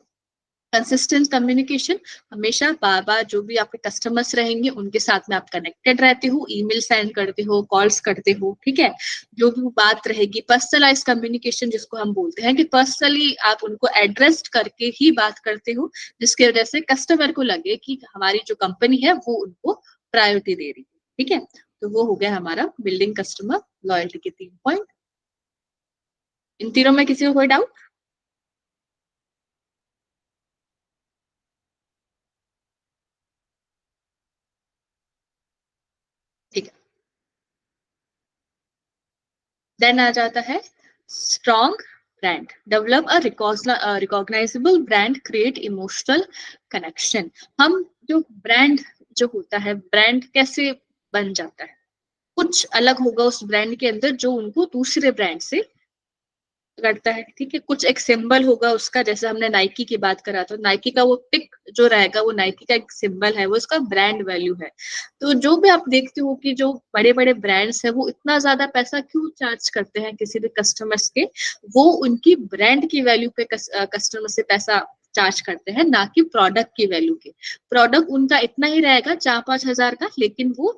A: कंसिस्टेंट कम्युनिकेशन, हमेशा बार बार जो भी आपके कस्टमर्स रहेंगे उनके साथ में आप कनेक्टेड रहते हो, ईमेल सेंड करते हो, कॉल्स करते हो। ठीक है, जो भी बात रहेगी पर्सनलाइज कम्युनिकेशन जिसको हम बोलते हैं, कि पर्सनली आप उनको एड्रेस करके ही बात करते हो, जिसकी वजह से कस्टमर को लगे कि हमारी जो कंपनी है वो उनको प्रायोरिटी दे रही है। ठीक है, तो वो हो गया हमारा बिल्डिंग कस्टमर लॉयल्टी के 3 पॉइंट। इन तीनों में किसी को कोई डाउट? ठीक है, देन आ जाता है strong brand, develop a recognisable brand, create emotional connection. हम जो ब्रांड जो होता है, ब्रांड कैसे बन जाता है, कुछ अलग होगा उस ब्रांड के अंदर जो उनको दूसरे ब्रांड से करता है। ठीक है, कुछ एक सिंबल होगा उसका, जैसे हमने नाइकी की बात करा तो नाइकी का वो पिक जो रहेगा वो नाइकी का एक सिंबल है, वो उसका ब्रांड वैल्यू है। तो जो भी आप देखते हो कि जो बड़े बड़े ब्रांड्स है वो इतना ज्यादा पैसा क्यों चार्ज करते हैं किसी भी कस्टमर्स के, वो उनकी ब्रांड की वैल्यू पे कस्टमर से पैसा चार्ज करते हैं, ना कि प्रोडक्ट की वैल्यू के। प्रोडक्ट उनका इतना ही रहेगा 4-5 हजार का, लेकिन वो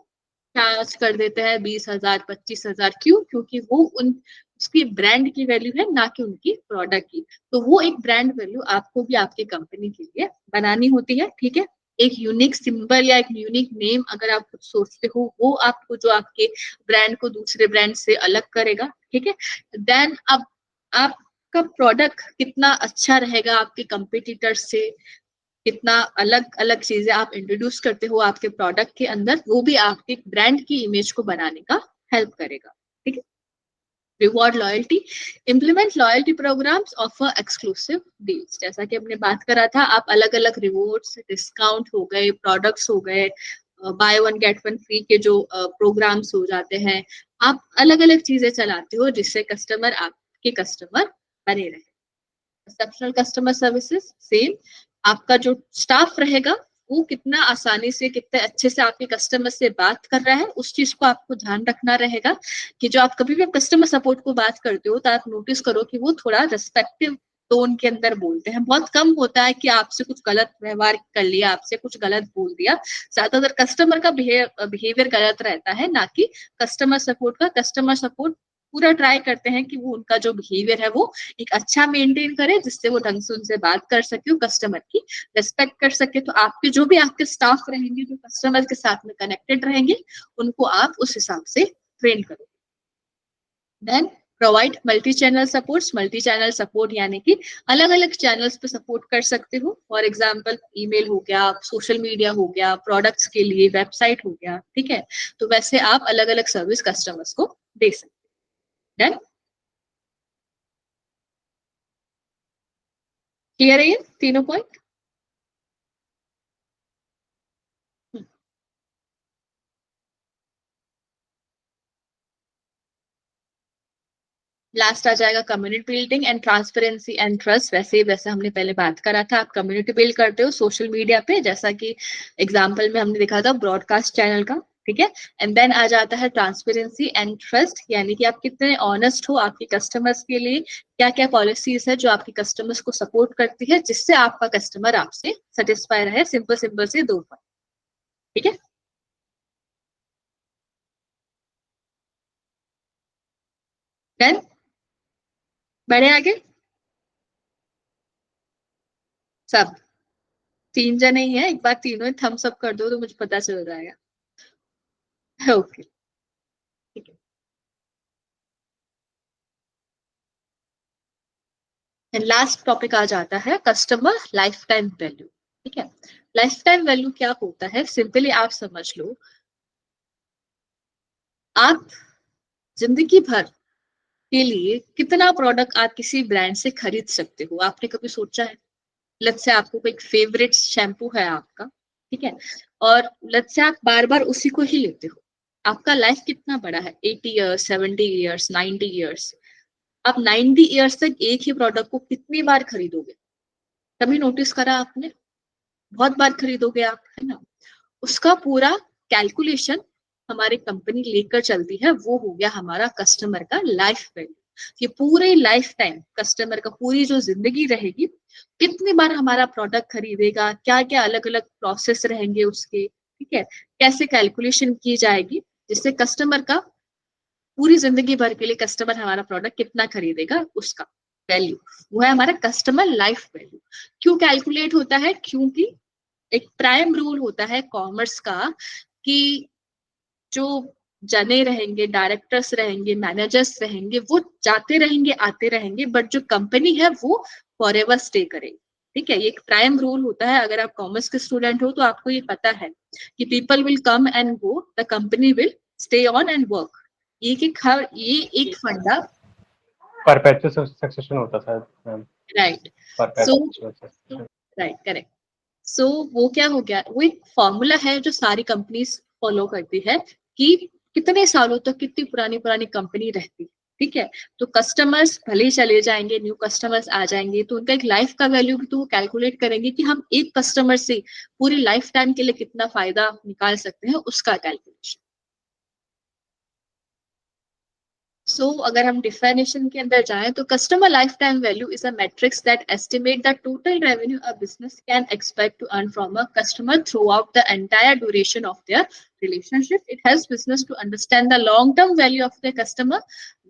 A: चार्ज कर देते हैं 20 हजार 25 हजार। क्यों? क्योंकि वो उन उसकी ब्रांड की वैल्यू है, ना कि उनकी प्रोडक्ट की। तो वो एक ब्रांड वैल्यू आपको भी आपकी कंपनी के लिए बनानी होती है। ठीक है, एक यूनिक सिंबल या एक यूनिक नेम अगर आप कुछ सोचते हो, वो आपको जो आपके ब्रांड को दूसरे ब्रांड से अलग करेगा। ठीक है, देन अब आपका प्रोडक्ट कितना अच्छा रहेगा आपके कंपिटिटर से, कितना अलग अलग चीजें आप इंट्रोड्यूस करते हो आपके प्रोडक्ट के अंदर, वो भी आपके ब्रांड की इमेज को बनाने का हेल्प करेगा। ठीक है, reward loyalty, implement loyalty programmes, offer exclusive deals. जैसा कि हमने बात करा था, आप अलग अलग रिवॉर्ड्स, डिस्काउंट हो गए, प्रोडक्ट्स हो गए, by one get one free के जो प्रोग्राम्स हो जाते हैं, आप अलग अलग चीजें चलाते हो जिससे कस्टमर आप आपके कस्टमर बने रहे। एक्सेप्शनल कस्टमर सर्विसेज सेम, आपका जो स्टाफ रहेगा वो कितना आसानी से कितने अच्छे से आपके कस्टमर से बात कर रहा है, उस चीज को आपको ध्यान रखना रहेगा कि जो आप कभी भी कस्टमर सपोर्ट को बात करते हो तो आप नोटिस करो कि वो थोड़ा रेस्पेक्टिव टोन के अंदर बोलते हैं। बहुत कम होता है कि आपसे कुछ गलत व्यवहार कर लिया, आपसे कुछ गलत बोल दिया। ज्यादातर कस्टमर का बिहेवियर गलत रहता है, ना कि कस्टमर सपोर्ट का। कस्टमर सपोर्ट पूरा ट्राई करते हैं कि वो उनका जो बिहेवियर है वो एक अच्छा मेंटेन करे, जिससे वो ढंग से उनसे बात कर सके, कस्टमर की रेस्पेक्ट कर सके। तो आपके जो भी आपके स्टाफ रहेंगे जो कस्टमर के साथ में कनेक्टेड रहेंगे, उनको आप उस हिसाब से ट्रेन करो। Then provide multi channel supports. Multi channel support यानी कि अलग अलग चैनल्स पे सपोर्ट कर सकते हो। फॉर एग्जांपल ईमेल हो गया, सोशल मीडिया हो गया, प्रोडक्ट्स के लिए वेबसाइट हो गया, ठीक है। तो वैसे आप अलग अलग सर्विस कस्टमर्स को दे सकते हो। डन, क्लियर है ये तीनों पॉइंट? लास्ट आ जाएगा community building and transparency and trust. वैसे हमने पहले बात करा था, आप कम्युनिटी बिल्ड करते हो सोशल मीडिया पे, जैसा कि एग्जांपल में हमने देखा था ब्रॉडकास्ट चैनल का, ठीक है। एंड देन आ जाता है ट्रांसपेरेंसी एंड ट्रस्ट, यानी कि आप कितने ऑनेस्ट हो आपके कस्टमर्स के लिए, क्या क्या पॉलिसीज है जो आपके कस्टमर्स को सपोर्ट करती है, जिससे आपका कस्टमर आपसे सेटिस्फाई रहे। सिंपल सिंपल से दो पॉइंट, ठीक है। देन बढ़े आगे। सब तीन जने ही है, एक बार तीनों ही थम्स अप कर दो तो मुझे पता चल जाएगा। ओके, ठीक है। लास्ट टॉपिक आ जाता है कस्टमर लाइफ टाइम वैल्यू, ठीक है। लाइफ टाइम वैल्यू क्या होता है, सिंपली आप समझ लो, आप जिंदगी भर के लिए कितना प्रोडक्ट आप किसी ब्रांड से खरीद सकते हो। आपने कभी सोचा है? लेट्स से आपको कोई फेवरेट शैम्पू है आपका, ठीक है, और लेट्स से आप बार बार उसी को ही लेते हो। आपका लाइफ कितना बड़ा है, 80 ईयर्स, 70 ईयर्स, 90 ईयर्स। आप 90 ईयर्स तक एक ही प्रोडक्ट को कितनी बार खरीदोगे? कभी नोटिस करा आपने? बहुत बार खरीदोगे आप, है ना। उसका पूरा कैलकुलेशन हमारी कंपनी लेकर चलती है, वो हो गया हमारा कस्टमर का लाइफ वैल्यू। ये पूरे लाइफ टाइम कस्टमर का पूरी जो जिंदगी रहेगी, कितनी बार हमारा प्रोडक्ट खरीदेगा, क्या क्या अलग अलग प्रोसेस रहेंगे उसके, ठीक है, कैसे कैलकुलेशन की जाएगी, जिससे कस्टमर का पूरी जिंदगी भर के लिए कस्टमर हमारा प्रोडक्ट कितना खरीदेगा, उसका वैल्यू, वो है हमारा कस्टमर लाइफ वैल्यू। क्यों कैलकुलेट होता है? क्योंकि एक प्राइम रूल होता है कॉमर्स का कि जो जने रहेंगे, डायरेक्टर्स रहेंगे, मैनेजर्स रहेंगे, वो जाते रहेंगे, आते रहेंगे, बट जो कंपनी है वो फॉरएवर स्टे करेगी, ठीक है। ये एक प्राइम रूल होता है। अगर आप कॉमर्स के स्टूडेंट हो तो आपको ये पता है कि people will come and go, the company will stay on and work. ये एक फंडा,
B: परपेचुअल सक्सेशन होता है ma'am,
A: right. So
B: perpetual succession.
A: Right, correct. So वो क्या हो गया, वो एक फॉर्मूला है जो सारी कंपनीज फॉलो करती है कि कितने सालों तक कितनी पुरानी पुरानी कंपनी रहती है, ठीक है। तो कस्टमर्स भले ही चले जाएंगे, न्यू कस्टमर्स आ जाएंगे, तो उनका एक लाइफ का वैल्यू तो वो कैलकुलेट करेंगे कि हम एक कस्टमर से पूरी लाइफ टाइम के लिए कितना फायदा निकाल सकते हैं, उसका कैलकुलेशन। अगर हम डिफिनेशन के अंदर जाएं तो customer lifetime value is a metrics that estimate the total revenue a business can expect to earn from a customer throughout the entire duration of their relationship. It helps business to understand the long-term value of their customer,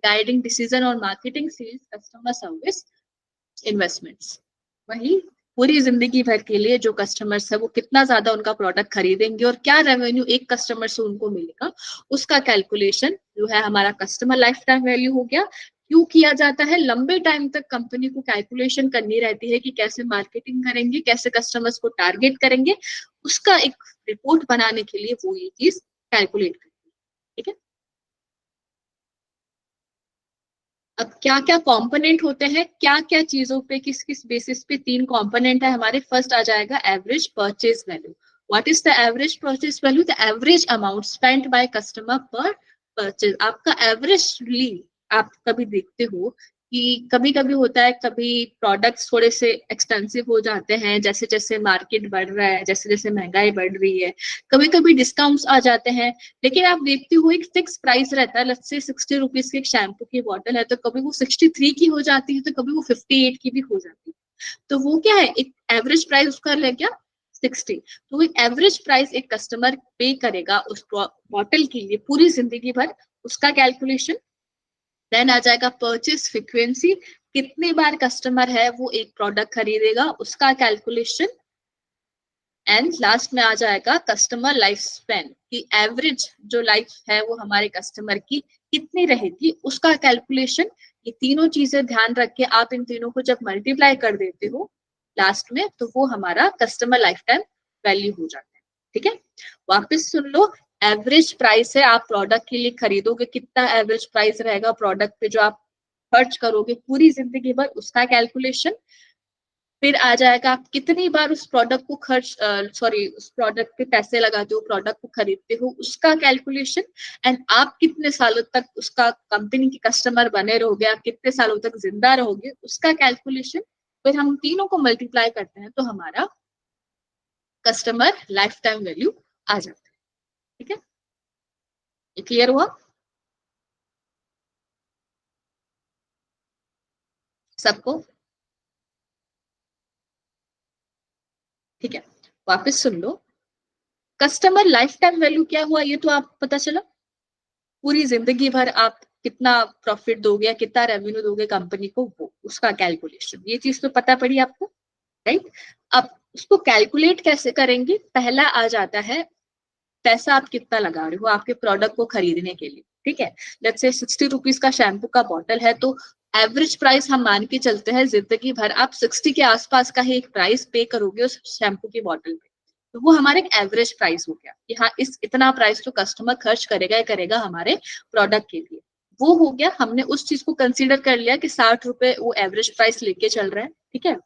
A: guiding decision on marketing, sales, customer service, investments. वही पूरी जिंदगी भर के लिए जो customers है वो कितना ज्यादा उनका प्रोडक्ट खरीदेंगे और क्या रेवेन्यू एक कस्टमर से उनको मिलेगा, उसका कैलकुलेशन जो है हमारा कस्टमर लाइफ टाइम वैल्यू हो गया। क्यों किया जाता है? लंबे टाइम तक कंपनी को कैलकुलेशन करनी रहती है कि कैसे मार्केटिंग करेंगे, कैसे कस्टमर्स को टारगेट करेंगे, उसका एक रिपोर्ट बनाने के लिए वो ये चीज कैलकुलेट करती है, ठीक है। अब क्या क्या कंपोनेंट होते हैं, क्या क्या चीजों पे, किस किस बेसिस पे तीन कंपोनेंट है हमारे। फर्स्ट आ जाएगा average purchase value. What is the average purchase value? The average amount spent by customer पर परचेज। आपका एवरेजली आप कभी देखते हो कि कभी कभी होता है, कभी प्रोडक्ट्स थोड़े से एक्सपेंसिव हो जाते हैं, जैसे जैसे मार्केट बढ़ रहा है, जैसे जैसे महंगाई बढ़ रही है, कभी कभी डिस्काउंट्स आ जाते हैं। लेकिन आप देखते हो एक फिक्स प्राइस रहता है, लेट्स से 60 रुपीज की एक शैम्पू की बॉटल है, तो कभी वो 63 की हो जाती है, तो कभी वो 58 की भी हो जाती है। तो वो क्या है, एक एवरेज प्राइस उसका है क्या, 60। तो एक एवरेज प्राइस एक कस्टमर पे करेगा उस बॉटल के लिए पूरी जिंदगी भर, उसका कैलकुलेशन। देन आ जाएगा परचेज फ्रीक्वेंसी, कितनी बार कस्टमर है वो एक प्रोडक्ट खरीदेगा, उसका कैलकुलेशन। एंड लास्ट में आ जाएगा कस्टमर लाइफ स्पैन, कि एवरेज जो लाइफ है वो हमारे कस्टमर की कितनी रहेगी, उसका कैलकुलेशन। ये तीनों चीजें ध्यान रख के आप इन तीनों को जब मल्टीप्लाई कर देते हो लास्ट में, तो वो हमारा कस्टमर लाइफ टाइम वैल्यू हो जाता है। ठीक है, वापस सुन लो। एवरेज प्राइस है, आप प्रोडक्ट के लिए खरीदोगे, कितना एवरेज प्राइस रहेगा प्रोडक्ट पे जो आप खर्च करोगे पूरी जिंदगी भर, उसका कैलकुलेशन। फिर आ जाएगा आप कितनी बार उस प्रोडक्ट को उस प्रोडक्ट पे पैसे लगाते हो, प्रोडक्ट को खरीदते हो, उसका कैलकुलेशन। एंड आप कितने सालों तक उसका कंपनी के कस्टमर बने रहोगे, आप कितने सालों तक जिंदा रहोगे, उसका कैलकुलेशन। फिर हम तीनों को मल्टीप्लाई करते हैं तो हमारा कस्टमर लाइफ टाइम वैल्यू आ जाता है। ठीक है, ये क्लियर हुआ सबको? ठीक है, वापस सुन लो। कस्टमर लाइफ टाइम वैल्यू क्या हुआ, ये तो आप पता चला, पूरी जिंदगी भर आप कितना प्रॉफिट दोगे या कितना रेवेन्यू दोगे कंपनी को, वो उसका कैलकुलेशन। ये चीज तो पता पड़ी आपको, राइट? अब उसको कैलकुलेट कैसे करेंगे, पहला आ जाता है पैसा आप कितना लगा रहे हो आपके प्रोडक्ट को खरीदने के लिए। ठीक है, लेट्स से 60 रुपीज का शैम्पू का बॉटल है, तो एवरेज प्राइस हम मान के चलते हैं जिंदगी भर आप 60 के आसपास का ही एक प्राइस पे करोगे उस शैम्पू की बॉटल पे। तो वो हमारे एवरेज प्राइस हो गया कि हाँ, इस इतना प्राइस तो कस्टमर खर्च करेगा ही करेगा हमारे प्रोडक्ट के लिए। वो हो गया, हमने उस चीज को कंसीडर कर लिया कि 60 रुपए वो एवरेज प्राइस लेके चल रहा है। ठीक है,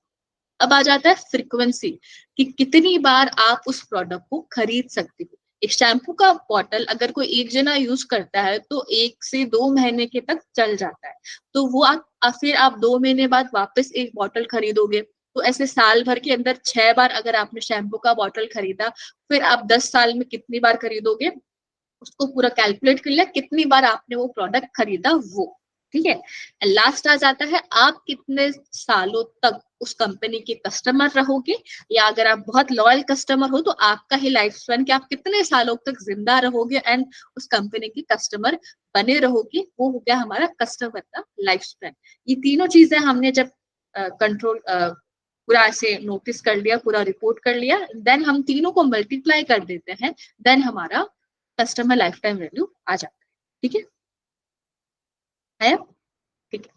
A: अब आ जाता है फ्रीक्वेंसी, कि कितनी बार आप उस प्रोडक्ट को खरीद सकते हो। एक शैम्पू का बॉटल अगर कोई एक जना यूज करता है तो 1 से 2 महीने के तक चल जाता है। तो वो फिर आप 2 महीने बाद वापस एक बॉटल खरीदोगे, तो ऐसे साल भर के अंदर 6 बार अगर आपने शैम्पू का बॉटल खरीदा, फिर आप 10 साल में कितनी बार खरीदोगे, उसको पूरा कैलकुलेट कर लिया कितनी बार आपने वो प्रोडक्ट खरीदा वो। ठीक है, लास्ट आ जाता है आप कितने सालों तक उस कंपनी के कस्टमर रहोगे, या अगर आप बहुत लॉयल कस्टमर हो तो आपका ही लाइफ स्पैन, कि आप कितने सालों तक जिंदा रहोगे एंड उस कंपनी के कस्टमर बने रहोगे, वो हो गया हमारा कस्टमर का लाइफ स्पैन। ये तीनों चीजें हमने जब कंट्रोल पूरा ऐसे नोटिस कर लिया, पूरा रिपोर्ट कर लिया, देन हम तीनों को मल्टीप्लाई कर देते हैं, देन हमारा कस्टमर लाइफ टाइम वैल्यू आ जाता है। ठीक है, ठीक है।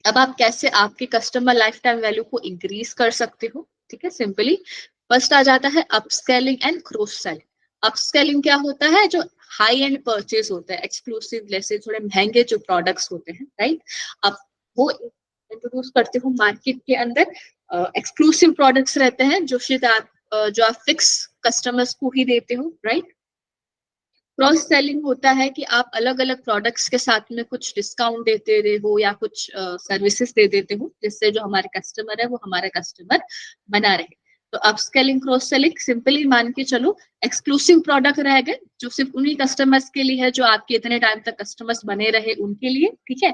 A: अब आप कैसे आपके कस्टमर लाइफ टाइम वैल्यू को इंक्रीज कर सकते हो? ठीक है, सिंपली फर्स्ट आ जाता है upscaling and cross selling. Upscaling क्या होता है, जो हाई एंड परचेज होता है, एक्सक्लूसिव जैसे थोड़े महंगे जो प्रोडक्ट्स होते हैं, राइट? अब वो इंट्रोड्यूस करते हो मार्केट के अंदर। एक्सक्लूसिव प्रोडक्ट्स रहते हैं जो आप फिक्स कस्टमर्स को ही देते हो, राइट? क्रॉस सेलिंग होता है कि आप अलग अलग प्रोडक्ट्स के साथ में कुछ डिस्काउंट देते रहे हो या कुछ सर्विसेज दे देते हो, जिससे जो हमारे कस्टमर है वो हमारा कस्टमर बना रहे। तो अपस्केलिंग क्रॉस सेलिंग सिंपली मान के चलो, एक्सक्लूसिव प्रोडक्ट रह गए जो सिर्फ उन्हीं कस्टमर्स के लिए है जो आपके इतने टाइम तक कस्टमर्स बने रहे उनके लिए। ठीक है,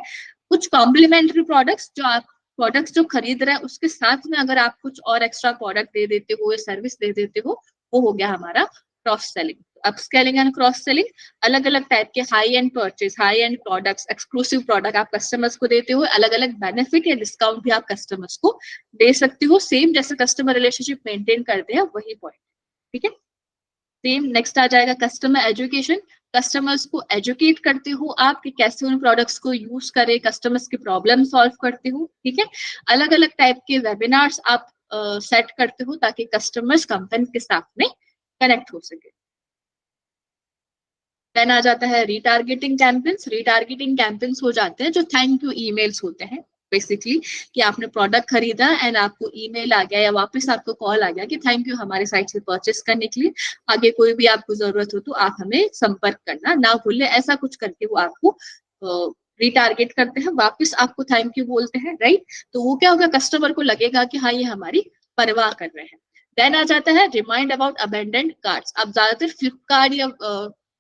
A: कुछ कॉम्प्लीमेंट्री प्रोडक्ट्स जो खरीद रहे हैं उसके साथ में अगर आप कुछ और एक्स्ट्रा प्रोडक्ट दे देते हो या सर्विस दे देते हो, वो हो गया हमारा cross selling. Upscaling and cross selling अलग अलग टाइप के high and purchase, high and products, exclusive product आप कस्टमर्स को देते हो, अलग अलग बेनिफिट या डिस्काउंट भी आप कस्टमर्स को दे सकते हो, सेम जैसे कस्टमर रिलेशनशिप मेंटेन करते हैं वही पॉइंट। ठीक है, सेम नेक्स्ट आ जाएगा कस्टमर एजुकेशन। कस्टमर्स को एजुकेट करते हो आप कि कैसे उन प्रोडक्ट्स को यूज करें, कस्टमर्स की प्रॉब्लम सॉल्व करते हो। ठीक है, अलग अलग टाइप के वेबिनार्स आप सेट करते हो ताकि कस्टमर्स कंपनी के साथ में कनेक्ट हो सके। देन आ जाता है रीटारगेटिंग कैंपेन्स। रीटारगेटिंग कैंपेन्स हो जाते हैं जो थैंक यू ईमेल्स होते हैं, बेसिकली कि आपने प्रोडक्ट खरीदा एंड आपको ईमेल आ गया या वापस आपको कॉल आ गया कि थैंक यू हमारे साइट से परचेस करने के लिए, आगे कोई भी आपको जरूरत हो तो आप हमें संपर्क करना ना भूलें, ऐसा कुछ करके वो आपको रिटारगेट करते हैं, वापस आपको थैंक यू बोलते हैं, राइट। तो वो क्या होगा, कस्टमर को लगेगा कि हाँ ये हमारी परवाह कर रहे हैं। देन आ जाता है रिमाइंड अबाउट अबेंडेंड कार्ड्स। अब ज्यादातर फ्लिपकार्ट या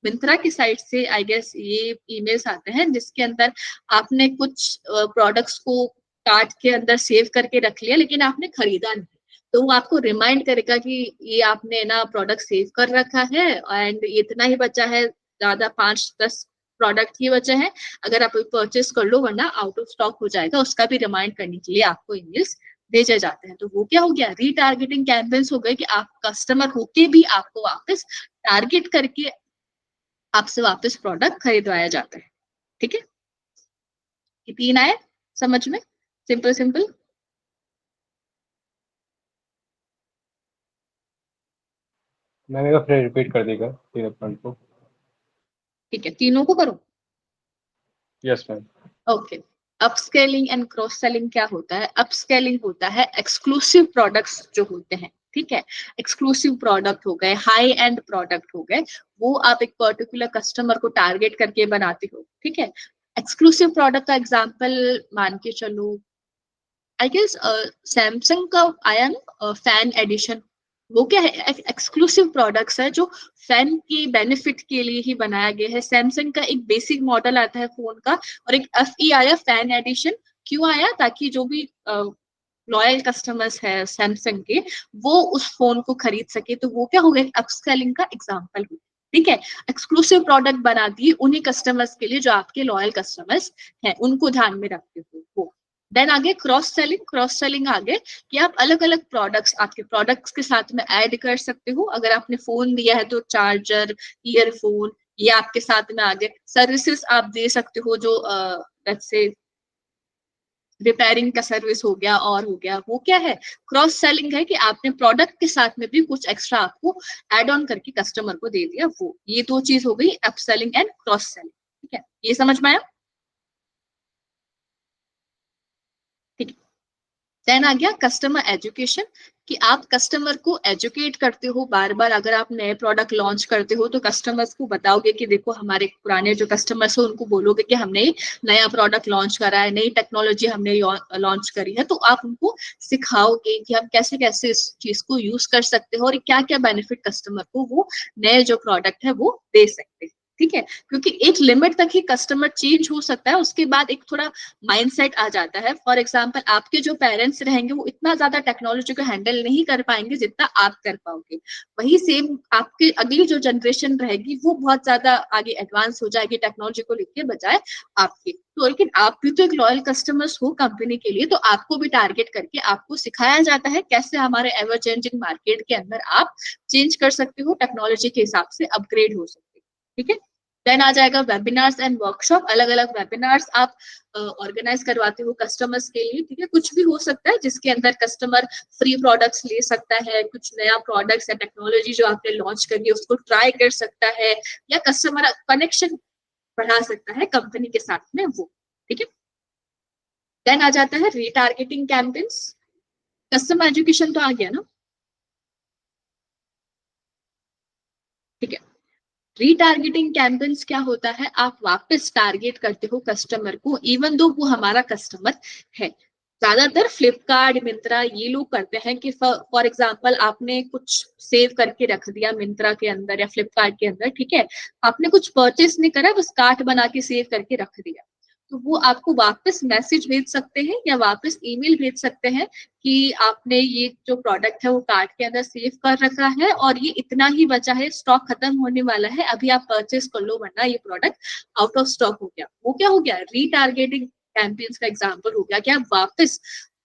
A: मिंत्रा की साइट से आई गेस ये ईमेल्स आते हैं जिसके अंदर आपने कुछ प्रोडक्ट्स को कार्ट के अंदर सेव करके रख लिया लेकिन आपने खरीदा नहीं, तो वो आपको रिमाइंड करेगा कि ये आपने ना प्रोडक्ट सेव कर रखा है एंड इतना ही बचा है, ज्यादा 5-10 प्रोडक्ट ही बचे हैं, अगर आप परचेस कर लो वरना आउट ऑफ स्टॉक हो जाएगा, उसका भी रिमाइंड करने के लिए आपको ईमेल्स भेजे जाते हैं। तो वो क्या हो गया, रीटारगेटिंग कैंपेन्स हो गए कि आप कस्टमर होके भी आपको वापस टारगेट करके आपसे वापस प्रोडक्ट खरीदवाया जाता है। ठीक है, ये 3 आए समझ में, सिंपल सिंपल।
B: मैंने कहा फिर रिपीट कर देगा 3 पॉइंट को।
A: ठीक है, तीनों को करो।
B: Yes ma'am.
A: Okay, upscaling and cross selling क्या होता है? अपस्केलिंग होता है एक्सक्लूसिव प्रोडक्ट्स जो होते हैं, ठीक है, एक्सक्लूसिव प्रोडक्ट हो गए, हाई एंड प्रोडक्ट हो गए, वो आप एक पर्टिकुलर कस्टमर को टारगेट करके बनाते हो, ठीक है। एक्सक्लूसिव प्रोडक्ट का एग्जांपल मान के चलो, आई गेस सैमसंग का आया ना फैन एडिशन, वो क्या है, एक्सक्लूसिव प्रोडक्ट्स है जो फैन की बेनिफिट के लिए ही बनाया गया है। सैमसंग का एक बेसिक मॉडल आता है फोन का और एक FE आया फैन एडिशन, क्यों आया, ताकि जो भी लॉयल कस्टमर्स है सैमसंग के वो उस फोन को खरीद सके, तो वो क्या हो गया, अपसेलिंग का एग्जांपल हो, ठीक है। एक्सक्लूसिव प्रोडक्ट बना दिए उन्हीं कस्टमर्स के लिए जो आपके लॉयल कस्टमर्स हैं, उनको ध्यान में रखते हो। देन आगे क्रॉस सेलिंग, क्रॉस सेलिंग आगे कि आप अलग अलग प्रोडक्ट्स आपके प्रोडक्ट्स के साथ में ऐड कर सकते हो। अगर आपने फोन दिया है तो चार्जर, ईयरफोन, ये आपके साथ में आगे सर्विसेज आप दे सकते हो, जो लेट्स से रिपेयरिंग का सर्विस हो गया और हो गया, वो क्या है, क्रॉस सेलिंग है कि आपने प्रोडक्ट के साथ में भी कुछ एक्स्ट्रा आपको एड ऑन करके कस्टमर को दे दिया, वो ये 2 चीज हो गई अपसेलिंग एंड क्रॉस सेलिंग, ठीक है, ये समझ में आया, ठीक है। देन आ गया कस्टमर एजुकेशन, कि आप कस्टमर को एजुकेट करते हो बार बार। अगर आप नए प्रोडक्ट लॉन्च करते हो तो कस्टमर्स को बताओगे कि देखो, हमारे पुराने जो कस्टमर्स हो उनको बोलोगे कि हमने नया प्रोडक्ट लॉन्च करा है, नई टेक्नोलॉजी हमने लॉन्च करी है, तो आप उनको सिखाओगे कि हम कैसे कैसे इस चीज को यूज कर सकते हो और क्या क्या बेनिफिट कस्टमर को वो नए जो प्रोडक्ट है वो दे सकते हैं, ठीक है। क्योंकि एक लिमिट तक ही कस्टमर चेंज हो सकता है, उसके बाद एक थोड़ा माइंडसेट आ जाता है। फॉर एग्जांपल, आपके जो पेरेंट्स रहेंगे वो इतना ज्यादा टेक्नोलॉजी को हैंडल नहीं कर पाएंगे जितना आप कर पाओगे, वही सेम आपके अगली जो जनरेशन रहेगी वो बहुत ज्यादा आगे एडवांस हो जाएगी टेक्नोलॉजी को लेके बजाय आपके। तो लेकिन आप भी तो एक लॉयल कस्टमर्स हो कंपनी के लिए, तो आपको भी टारगेट करके आपको सिखाया जाता है कैसे हमारे एवर चेंजिंग मार्केट के अंदर आप चेंज कर सकते हो, टेक्नोलॉजी के हिसाब से अपग्रेड हो सकते हो, ठीक है। देन आ जाएगा वेबिनार्स एंड वर्कशॉप, अलग अलग वेबिनार्स आप ऑर्गेनाइज करवाते हो कस्टमर्स के लिए, ठीक है। कुछ भी हो सकता है जिसके अंदर कस्टमर फ्री प्रोडक्ट्स ले सकता है, कुछ नया प्रोडक्ट्स या टेक्नोलॉजी जो आपने लॉन्च करी है उसको ट्राई कर सकता है, या कस्टमर कनेक्शन बढ़ा सकता है कंपनी के साथ में, वो ठीक है। देन आ जाता है रीटारगेटिंग कैंपेन्स, कस्टमर एजुकेशन तो आ गया ना, ठीक है। रीटारगेटिंग कैंपेन्स क्या होता है, आप वापस टारगेट करते हो कस्टमर को इवन दो वो हमारा कस्टमर है। ज्यादातर फ्लिपकार्ट, मिंत्रा ये लोग करते हैं कि फॉर एग्जांपल आपने कुछ सेव करके रख दिया मिंत्रा के अंदर या फ्लिपकार्ट के अंदर, ठीक है, आपने कुछ परचेस नहीं करा, बस कार्ट बना के सेव करके रख दिया, तो वो आपको वापस मैसेज भेज सकते हैं या वापस ईमेल भेज सकते हैं कि आपने ये जो प्रोडक्ट है वो कार्ट के अंदर सेव कर रखा है और ये इतना ही बचा है, स्टॉक खत्म होने वाला है, अभी आप परचेस कर लो वरना ये प्रोडक्ट आउट ऑफ स्टॉक हो गया। वो क्या हो गया, रीटारगेटिंग कैंपेन्स का एग्जांपल हो गया कि आप वापस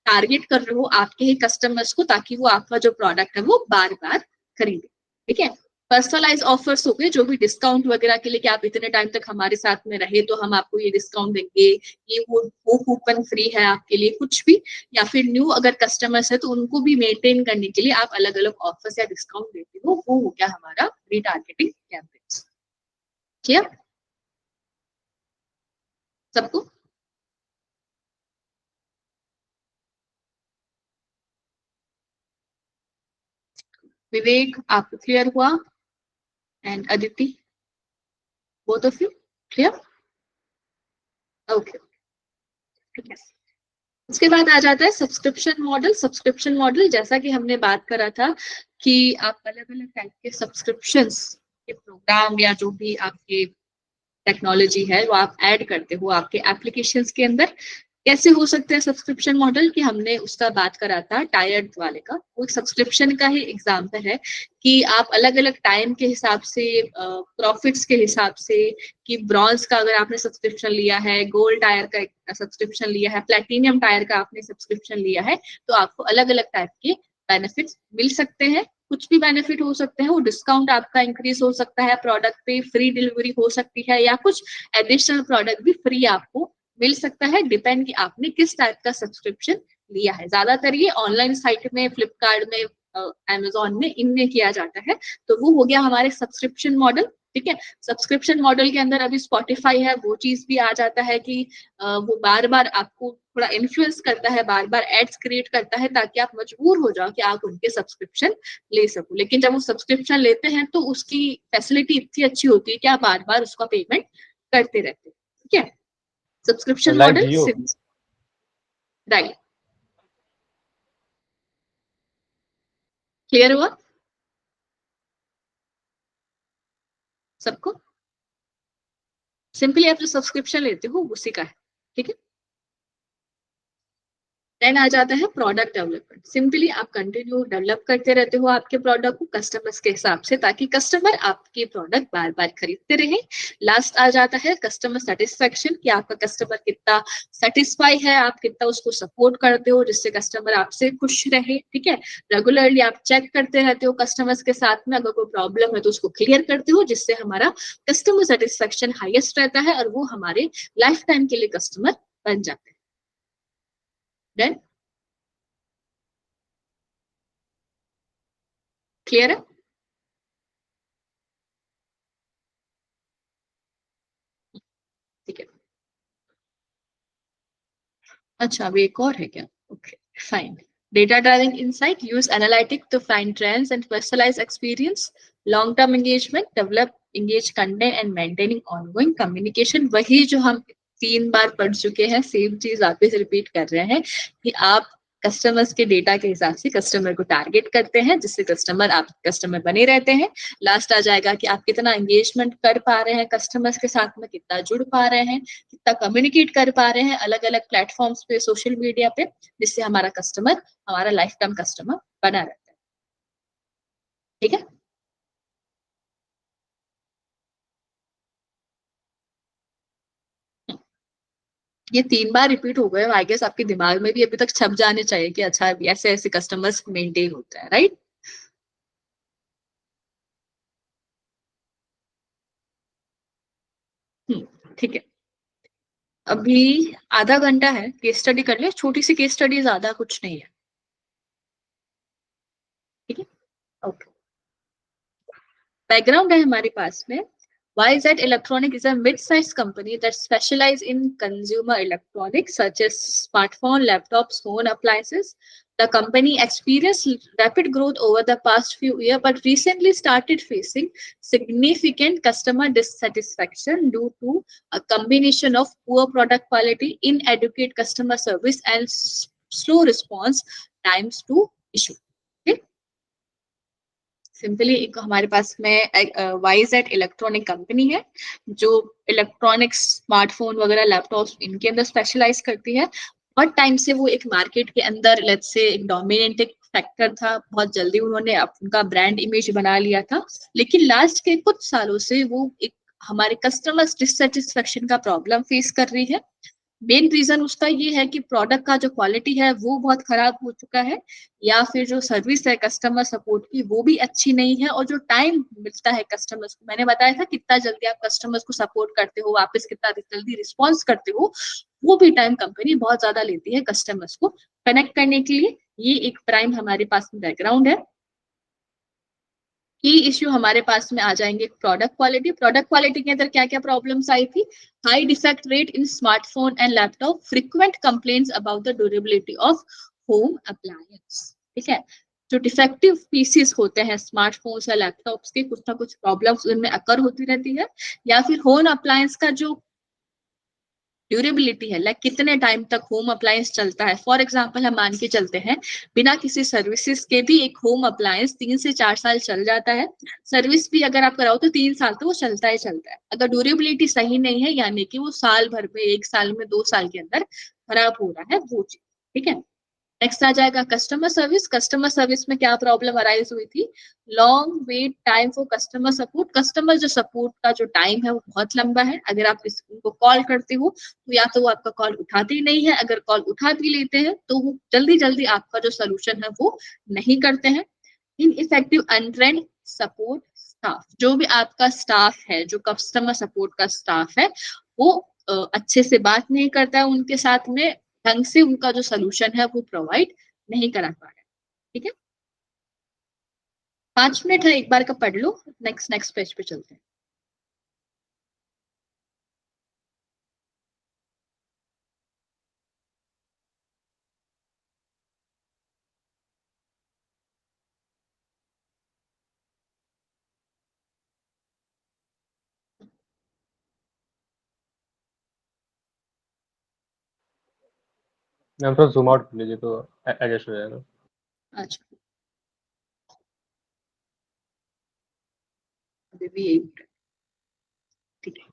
A: टारगेट कर रहे हो आपके ही कस्टमर्स को ताकि वो आपका जो प्रोडक्ट है वो बार बार खरीदे, ठीक है। पर्सनलाइज ऑफर्स हो गए, जो भी डिस्काउंट वगैरह के लिए कि आप इतने टाइम तक हमारे साथ में रहे तो हम आपको ये डिस्काउंट देंगे, ये वो कूपन फ्री है आपके लिए, कुछ भी, या फिर न्यू अगर कस्टमर्स है तो उनको भी मेंटेन करने के लिए आप अलग अलग ऑफर्स या डिस्काउंट देते हो, वो हो गया हमारा रीटारगेटिंग कैंपेन्स। क्लियर सबको? विवेक, आपको क्लियर हुआ? And Aditi, both of you clear? Okay, ठीक है। उसके बाद आ जाता है सब्सक्रिप्शन मॉडल। सब्सक्रिप्शन मॉडल जैसा कि हमने बात करा था कि आप अलग अलग टाइप के सब्सक्रिप्शंस के प्रोग्राम या जो भी आपके टेक्नोलॉजी है वो आप ऐड करते हो आपके एप्लीकेशंस के अंदर। कैसे हो सकते हैं सब्सक्रिप्शन मॉडल, कि हमने उसका बात करा था टायर्ड वाले का, वो सब्सक्रिप्शन का ही एग्जांपल है कि आप अलग अलग टाइम के हिसाब से, प्रॉफिट्स के हिसाब से, कि ब्रॉन्ज का अगर आपने सब्सक्रिप्शन लिया है, गोल्ड टायर का सब्सक्रिप्शन लिया है, प्लेटिनियम टायर का आपने सब्सक्रिप्शन लिया है, तो आपको अलग अलग टाइप के बेनिफिट्स मिल सकते हैं। कुछ भी बेनिफिट हो सकते हैं, वो डिस्काउंट आपका इंक्रीज हो सकता है, प्रोडक्ट पे फ्री डिलीवरी हो सकती है, या कुछ एडिशनल प्रोडक्ट भी फ्री आपको मिल सकता है, डिपेंड कि आपने किस टाइप का सब्सक्रिप्शन लिया है। ज्यादातर ये ऑनलाइन साइट में, फ्लिपकार्ट में, अमेजोन में, इनमें किया जाता है। तो वो हो गया हमारे सब्सक्रिप्शन मॉडल। ठीक है, सब्सक्रिप्शन मॉडल के अंदर अभी स्पॉटिफाई है, वो चीज भी आ जाता है कि वो बार बार आपको थोड़ा इन्फ्लुएंस करता है, बार बार एड्स क्रिएट करता है, ताकि आप मजबूर हो जाओ कि आप उनके सब्सक्रिप्शन ले सको। लेकिन जब वो सब्सक्रिप्शन लेते हैं तो उसकी फैसिलिटी इतनी अच्छी होती है कि आप बार बार उसका पेमेंट करते रहते हैं। ठीक है, सब्सक्रिप्शन
B: लाइक
A: मॉडल
B: जियो।
A: राइट, क्लियर हुआ सबको? सिंपली आप जो सब्सक्रिप्शन लेते हो उसी का है। ठीक है, देन आ जाता है प्रोडक्ट डेवलपमेंट। सिंपली आप कंटिन्यू डेवलप करते रहते हो आपके प्रोडक्ट को कस्टमर्स के हिसाब से, ताकि कस्टमर आपके प्रोडक्ट बार बार खरीदते रहे। लास्ट आ जाता है कस्टमर सेटिस्फेक्शन, कि आपका कस्टमर कितना सेटिस्फाई है, आप कितना उसको सपोर्ट करते हो जिससे कस्टमर आपसे खुश रहे। ठीक है, रेगुलरली आप चेक करते रहते हो कस्टमर्स के साथ में, अगर कोई प्रॉब्लम है तो उसको क्लियर करते हो, जिससे हमारा कस्टमर सेटिस्फेक्शन हाईएस्ट रहता है और वो हमारे लाइफ टाइम के लिए कस्टमर बन जाते हैं। Then, क्लियर है? ठीक है, अच्छा अभी एक और है क्या? Okay fine. Data driving insight, use analytic to find trends and personalize experience, long term engagement, develop engage content and maintaining ongoing communication। वही जो हम 3 बार पढ़ चुके हैं, सेम चीज वापस रिपीट कर रहे हैं कि आप कस्टमर्स के डेटा के हिसाब से कस्टमर को टारगेट करते हैं, जिससे कस्टमर आप कस्टमर बने रहते हैं। लास्ट आ जाएगा कि आप कितना एंगेजमेंट कर पा रहे हैं कस्टमर्स के साथ में, कितना जुड़ पा रहे हैं, कितना कम्युनिकेट कर पा रहे हैं अलग अलग प्लेटफॉर्म्स पे, सोशल मीडिया पे, जिससे हमारा कस्टमर हमारा लाइफ टाइम कस्टमर बना रहता है। ठीक है, ये 3 बार रिपीट हो गए, आई गेस आपके दिमाग में भी अभी तक छप जाने चाहिए कि अच्छा ऐसे ऐसे कस्टमर्स मेंटेन होता है, राइट? ठीक है, अभी आधा घंटा है, केस स्टडी कर ले, छोटी सी केस स्टडी, ज्यादा कुछ नहीं है। ठीक है, ओके, बैकग्राउंड है हमारे पास में। YZ Electronic is a mid-sized company that specializes in consumer electronics such as smartphone, laptops, phone appliances. The company experienced rapid growth over the past few years, but recently started facing significant customer dissatisfaction due to a combination of poor product quality, inadequate customer service, and slow response times to issue. Okay? Simply एक हमारे पास में YZ electronic company है जो electronics, smartphone वगैरह, laptops, इनके अंदर specialise करती है। बहुत टाइम से वो एक मार्केट के अंदर लेट्स से एक डोमिनेंट फैक्टर था, बहुत जल्दी उन्होंने उनका ब्रांड इमेज बना लिया था, लेकिन लास्ट के कुछ सालों से वो एक हमारे कस्टमर्स डिससेटिस्फेक्शन का प्रॉब्लम फेस कर रही है। मेन रीजन उसका ये है कि प्रोडक्ट का जो क्वालिटी है वो बहुत खराब हो चुका है, या फिर जो सर्विस है कस्टमर सपोर्ट की वो भी अच्छी नहीं है, और जो टाइम मिलता है कस्टमर्स को, मैंने बताया था कितना जल्दी आप कस्टमर्स को सपोर्ट करते हो, वापस कितना जल्दी रिस्पॉन्स करते हो, वो भी टाइम कंपनी बहुत ज्यादा लेती है कस्टमर्स को कनेक्ट करने के लिए। ये एक प्राइम हमारे पास में बैकग्राउंड है। की इश्यू हमारे पास में आ जाएंगे प्रोडक्ट क्वालिटी। प्रोडक्ट क्वालिटी के अंदर क्या क्या प्रॉब्लम्स आई थी? High defect rate in smartphone and laptop, frequent complaints about the durability of home appliance. ठीक है, जो डिफेक्टिव पीसीस होते हैं स्मार्टफोन्स या लैपटॉप्स के, कुछ ना कुछ प्रॉब्लम्स उनमें अकर होती रहती है, या फिर होम अप्लायंस का जो ड्यूरेबिलिटी है, लाइक कितने टाइम तक होम अप्लायंस चलता है। फॉर एग्जांपल हम मान के चलते हैं बिना किसी सर्विसेज के भी एक होम अप्लायंस 3 से 4 साल चल जाता है। सर्विस भी अगर आप कराओ तो 3 साल तो वो चलता ही चलता है। अगर ड्यूरेबिलिटी सही नहीं है, यानी कि वो साल भर में, 1 साल में, 2 साल के अंदर खराब हो रहा है वो चीज, ठीक है। नेक्स्ट आ जाएगा कस्टमर सर्विस। कस्टमर सर्विस में क्या प्रॉब्लम अराइज हुई थी? Long wait time for customer support. Customer जो सपोर्ट का जो टाइम है वो बहुत लंबा है। अगर आप उनको कॉल करते हो तो या तो वो आपका कॉल उठाते ही नहीं है, अगर कॉल उठा भी लेते हैं तो वो जल्दी जल्दी आपका जो सोल्यूशन है वो नहीं करते हैं। In effective untrained support staff. जो भी आपका स्टाफ है, जो कस्टमर सपोर्ट का स्टाफ है, वो अच्छे से बात नहीं करता है उनके साथ में, ढंग से उनका जो सोल्यूशन है वो प्रोवाइड नहीं करा पा रहा है, ठीक है। 5 मिनट है, एक बार का पढ़ लो। नेक्स्ट पेज पे चलते हैं।
B: मैम थोड़ा जूम आउट कर लीजिए तो एडजस्ट हो जाएगा।
A: अच्छा, अभी भी यही, ठीक है।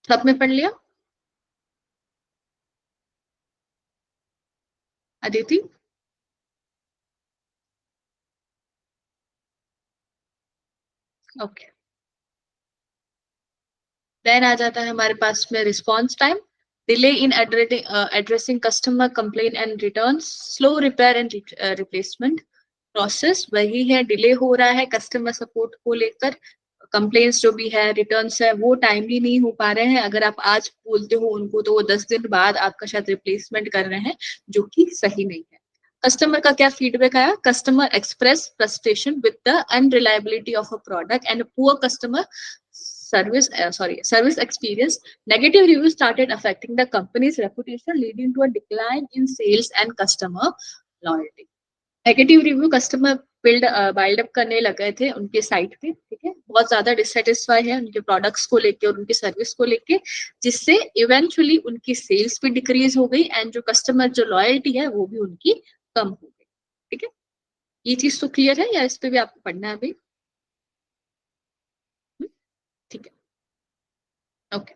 A: सब में पढ़ लिया अदिति? ओके, देन आ जाता है हमारे पास में response time. Delay in addressing customer complain and return, slow repair and replacement process. वही है, डिले हो रहा है कस्टमर सपोर्ट को लेकर, कंप्लेन्स जो भी है, रिटर्न्स है, वो टाइमली नहीं हो पा रहे हैं। अगर आप आज बोलते हो उनको तो वो 10 दिन बाद आपका शायद रिप्लेसमेंट कर रहे हैं, जो कि सही नहीं है। कस्टमर का क्या फीडबैक आया? Customer express frustration with the unreliability of a product and poor customer service experience. Negative reviews started affecting the company's reputation, leading to a decline in sales and customer loyalty. Negative review customer build up करने लगे थे उनके site पे, ठीक है। बहुत ज्यादा dissatisfy है उनके प्रोडक्ट्स को लेके और उनकी सर्विस को लेके, जिससे इवेंचुअली उनकी सेल्स भी डिक्रीज हो गई एंड जो कस्टमर जो लॉयल्टी है वो भी उनकी कम हो गई, ठीक है। ये चीज तो क्लियर है, या इस पे भी आपको पढ़ना है अभी? ठीक है, ओके।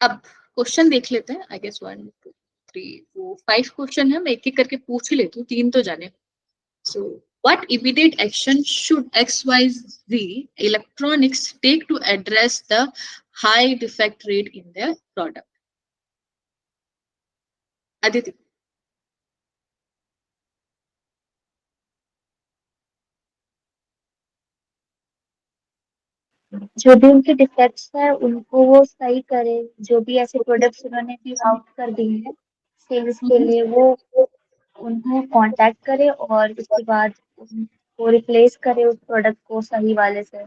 A: अब क्वेश्चन देख लेते हैं। आई गेस 1 2 3 4 5 क्वेश्चन है, मैं एक एक करके पूछ ही लेती हूँ, 3 तो जाने। So, what immediate action should XYZ Electronics take to address the high defect rate in their product? Aditi.
C: जो भी उनके डिफेक्ट्स है उनको वो सही करे, जो भी ऐसे प्रोडक्ट्स उन्होंने भी आउट कर दिए हैं सेल्स के लिए, वो उनको कांटेक्ट करे और उसके बाद उनको रिप्लेस करे उस प्रोडक्ट को सही वाले से।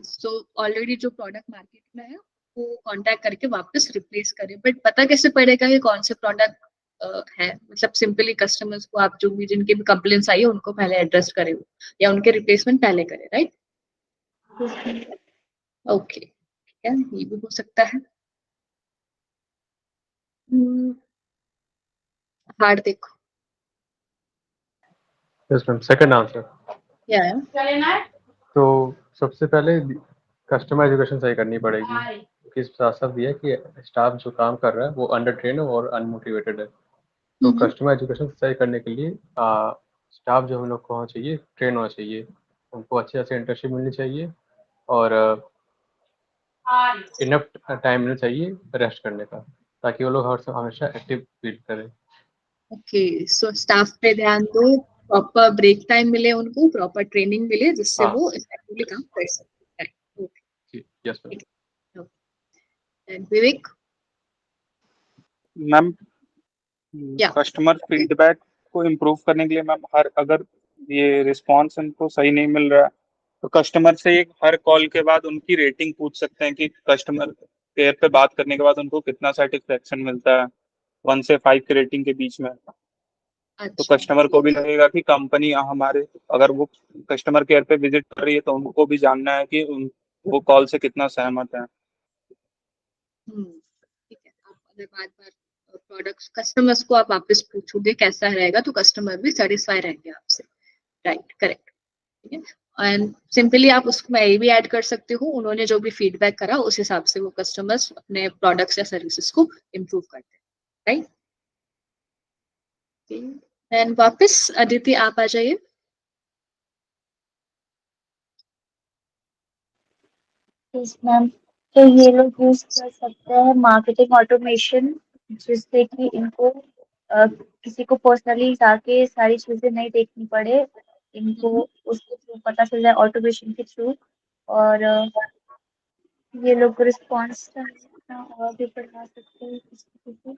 A: सो ऑलरेडी जो प्रोडक्ट मार्केट में है वो कांटेक्ट करके वापस रिप्लेस करें, बट पता कैसे पड़ेगा कि कौन से प्रोडक्ट है? मतलब सिंपली कस्टमर्स को आप जो भी जिनके भी कंप्लेंट्स आई है उनको पहले एड्रेस करें या उनके रिप्लेसमेंट पहले करें, राइट? ओके, ठीक है, ये भी हो सकता है। हार्ड देखो
B: यस मैम, सेकंड आंसर।
A: क्या है।
B: तो सबसे पहले कस्टमर एजुकेशन सही करनी पड़ेगी, क्योंकि साथ साथ ये है कि स्टाफ जो काम कर रहा है वो अंडर ट्रेन है और अनमोटिवेटेड है। तो कस्टमर एजुकेशन सही करने के लिए स्टाफ जो हम लोग को होना चाहिए, ट्रेन होना चाहिए, उनको अच्छे से इंटर्नशिप मिलनी चाहिए और इनफ टाइम मिलना चाहिए रेस्ट करने का, ताकि वो लोग हमेशा एक्टिव फील करें।
A: ओके, सो स्टाफ पे ध्यान दो, प्रॉपर ब्रेक टाइम मिले उनको, प्रॉपर ट्रेनिंग मिले जिससे
B: हाँ।
A: वो इफेक्टिवली काम कर सकते हैं। Okay,
B: yes ma'am.
A: And Vivek?
D: Ma'am
A: या
D: कस्टमर फीडबैक को इम्प्रूव करने के लिए मैम, हर अगर ये रिस्पॉन्स उनको सही नहीं मिल रहा है तो कस्टमर से एक हर कॉल के बाद उनकी रेटिंग पूछ सकते हैं कि कस्टमर केयर पे बात करने के बाद उनको कितना सेटिस्फेक्शन मिलता है, 1 से 5 की रेटिंग के बीच में। तो
A: अच्छा,
D: कस्टमर को भी लगेगा कि कंपनी हमारे, अगर वो कस्टमर केयर पे विजिट कर रही है तो उनको भी जानना है कि वो कॉल से कितना सहमत है।
A: ठीक है। आप अगर बार बार प्रोडक्ट्स कस्टमर्स को आप वापस पूछोगे कैसा रहेगा तो कस्टमर भी सेटिस्फाई रहेंगे आपसे, राइट? करेक्ट, ठीक है। एंड सिंपली आप उसमें ये भी ऐड कर सकते हो, उन्होंने जो भी फीडबैक करा उस हिसाब से वो कस्टमर्स अपने प्रोडक्ट्स या सर्विसेज को इम्प्रूव करते हैं, राइट? एंड वापस अदिति आप आ जाइए।
C: यस मैम, तो ये लोग यूज कर सकते हैं मार्केटिंग ऑटोमेशन, जिससे कि इनको किसी को पर्सनली जाके सारी चीजें नहीं देखनी पड़े, इनको उसके थ्रू पता चल जाए ऑटोमेशन के थ्रू। और ये लोग रिस्पॉन्स और भी बढ़ा सकते हैं किसी को।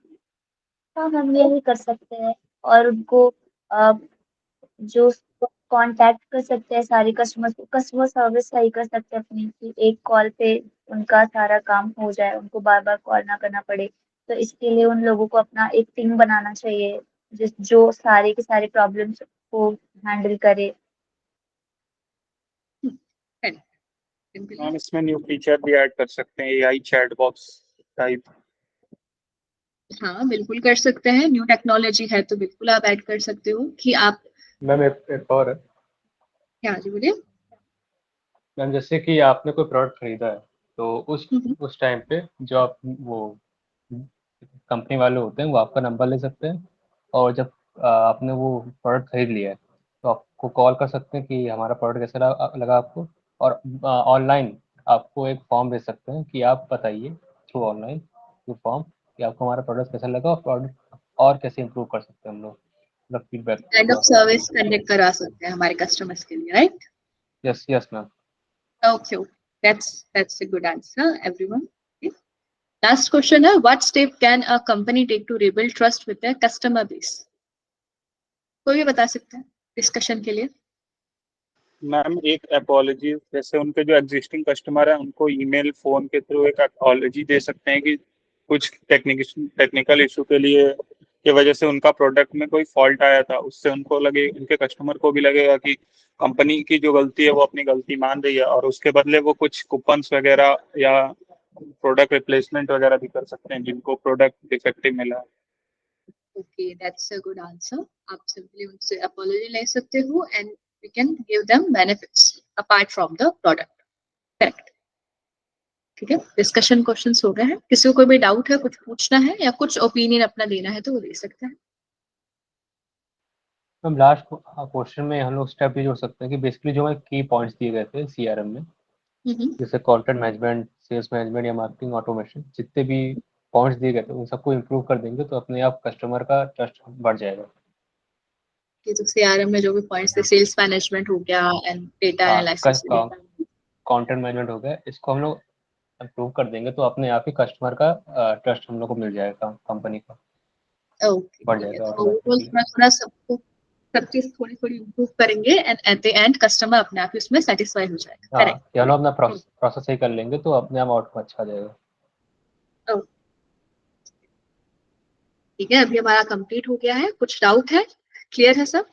C: हाँ, हम यही कर सकते हैं। और उनको अ, जो कांटेक्ट कर सकते हैं सारी कस्टमर सर्विस सही कर सकते हैं अपनी, कि एक कॉल पे उनका सारा काम हो जाए, उनको बार बार कॉल ना करना पड़े। तो इसके लिए उन लोगों को अपना एक टीम बनाना चाहिए जो सारे के सारे प्रॉब्लम्स को हैंडल करे।
D: हम इसमें न्यू फीचर भी ऐड कर सकते हैं, एआई चैट बॉक्स टाइप।
A: हाँ, बिल्कुल कर सकते हैं, न्यू टेक्नोलॉजी है तो बिल्कुल आप ऐड कर सकते हो कि आप।
B: मैम एक और है।
A: क्या जी, बोलिए।
B: मैम जैसे कि आपने कोई प्रोडक्ट खरीदा है, तो उस टाइम पे जो आप वो कंपनी वाले होते हैं वो आपका नंबर ले सकते हैं, और जब आपने वो प्रोडक्ट खरीद लिया है तो आपको कॉल कर सकते हैं कि हमारा प्रोडक्ट कैसा लगा आपको, और ऑनलाइन आपको एक फॉर्म दे सकते हैं कि आप बताइए थ्रू ऑनलाइन थ्रू फॉर्म कि आपको हमारा प्रोडक्ट कैसा लगा और प्रोडक्ट और कैसे इम्प्रूव कर सकते हैं हम लोग, मतलब feedback
A: kind of
B: through.
A: Service conduct करा सकते हैं हमारे कस्टमर्स के लिए, right?
B: Yes yes ma'am.
A: Okay, that's a good answer, everyone. Okay. Last question है, what step can a company take to rebuild trust with their customer base? कोई भी बता सकता है डिस्कशन के लिए?
D: मैम एक अपॉलॉजी, जैसे उनके जो एग्जिस्टिंग कस्टमर है उनको ईमेल फोन के थ्रू एक अपॉलॉजी दे सकते हैं कि कुछ टेक्निकल इशू के लिए की वजह से उनका प्रोडक्ट में कोई फॉल्ट आया था, उससे उनको लगे, उनके कस्टमर को भी लगेगा कि कंपनी की जो गलती है वो अपनी गलती मान रही है, और उसके बदले वो कुछ कूपन्स वगैरह या प्रोडक्ट रिप्लेसमेंट वगैरह भी कर सकते हैं जिनको प्रोडक्ट डिफेक्टिव मिला है।
A: Okay, that's a good answer. आप सिंपली उनसे अपॉलॉजी ले सकते हो and we can give them benefits apart from the product, correct? ठीक है, डिस्कशन क्वेश्चंस हो गए हैं, किसी को कोई भी डाउट है, कुछ पूछना है या कुछ ओपिनियन अपना देना है तो वो दे सकते हैं।
B: मैम लास्ट क्वेश्चन में हम लोग स्टेप भी जोड़ सकते हैं कि बेसिकली जो हमें की पॉइंट्स दिए गए थे सीआरएम में, जैसे कंटेंट मैनेजमेंट, सेल्स मैनेजमेंट या मार्केटिंग ऑटोमेशन, जितने भी पॉइंट्स दिए गए थे उन सबको इम्प्रूव कर देंगे तो अपने आप कस्टमर का ट्रस्ट बढ़ जाएगा।
A: ये जो CRM में जो भी पॉइंट्स थे, सेल्स मैनेजमेंट हो गया and data analysis,
B: content management हो गया, इसको हम लोग इम्प्रूव कर देंगे तो अपने आप ही कस्टमर का ट्रस्ट हम लोग को मिल जाएगा, कंपनी का
A: ओके,
B: बढ़
A: ठीक है।
B: जाएगा
A: तो ओवरऑल
B: ऑटोमेटिकली।
A: थोड़ा सब चीज थोड़ी थोड़ी इम्प्रूव करेंगे and at the end customer अपने आप ही उसमें सेटिस्फाई हो जाएगा।
B: हाँ,
A: करेक्ट।
B: या लोग अपना प्रोसेस सही कर लेंगे तो अपने आप आउटपुट अच्छा आ जाएगा।
A: ठीक है, अभी हमारा कंप्लीट हो गया है। कुछ डाउट है? क्लियर है सब?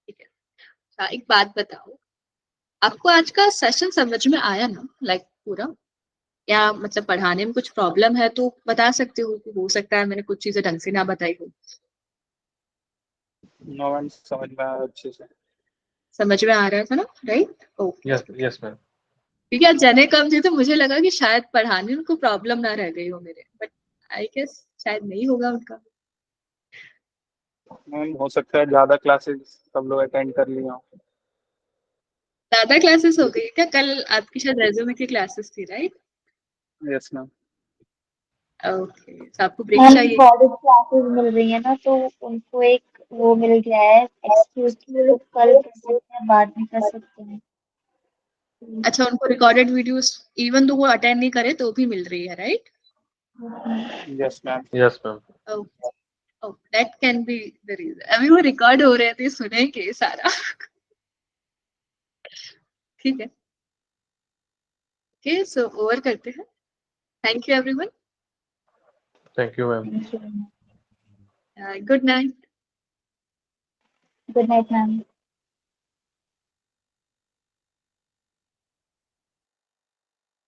A: ठीक है। अच्छा, एक बात बताओ, आपको आज का सेशन समझ में आया ना, लाइक पूरा? या मतलब पढ़ाने में कुछ प्रॉब्लम है तो बता सकते हो कि हो सकता है मैंने कुछ चीजें ढंग से ना बताई हो।
D: नो मैम, समझ में आया अच्छे से।
A: समझ में आ रहा था ना, राइट? Okay,
B: yes ma'am.
A: ठीक है। जाने कम थी तो मुझे लगा कि शायद पढ़ाने में उनको प्रॉब्लम ना रह गई हो मेरे, बट आई गेस शायद नहीं होगा उनका।
D: मैम हो सकता है ज्यादा क्लासेस सब लोग अटेंड कर लिए हों।
A: ज्यादा क्लासेस हो गई क्या? कल आपकी शायद रेज्यूमे की क्लासेस थी, राइट?
D: Yes ma'am.
A: ओके, तो आपको ब्रेक
C: मैम
A: चाहिए?
C: रिकॉर्डेड क्लासेस मिल रही है ना, तो उनको एक वो मिल गया है एक्सक्यूज कि वो लोग कल कर सकते हैं, बाद में कर सकते हैं।
A: अच्छा, उनको रिकॉर्डेड वीडियोस इवन दो वो अटेंड नहीं करे तो भी मिल रही है, right?
D: Yes ma'am.
B: Yes ma'am.
A: Oh, that can be the reason. अभी वो रिकॉर्ड हो रहे थे, सुनेंगे सारा। ठीक है। ओके, सो ओवर करते हैं। Thank you everyone.
B: Thank you ma'am.
C: Thank you.
A: Good night.
C: Good night ma'am.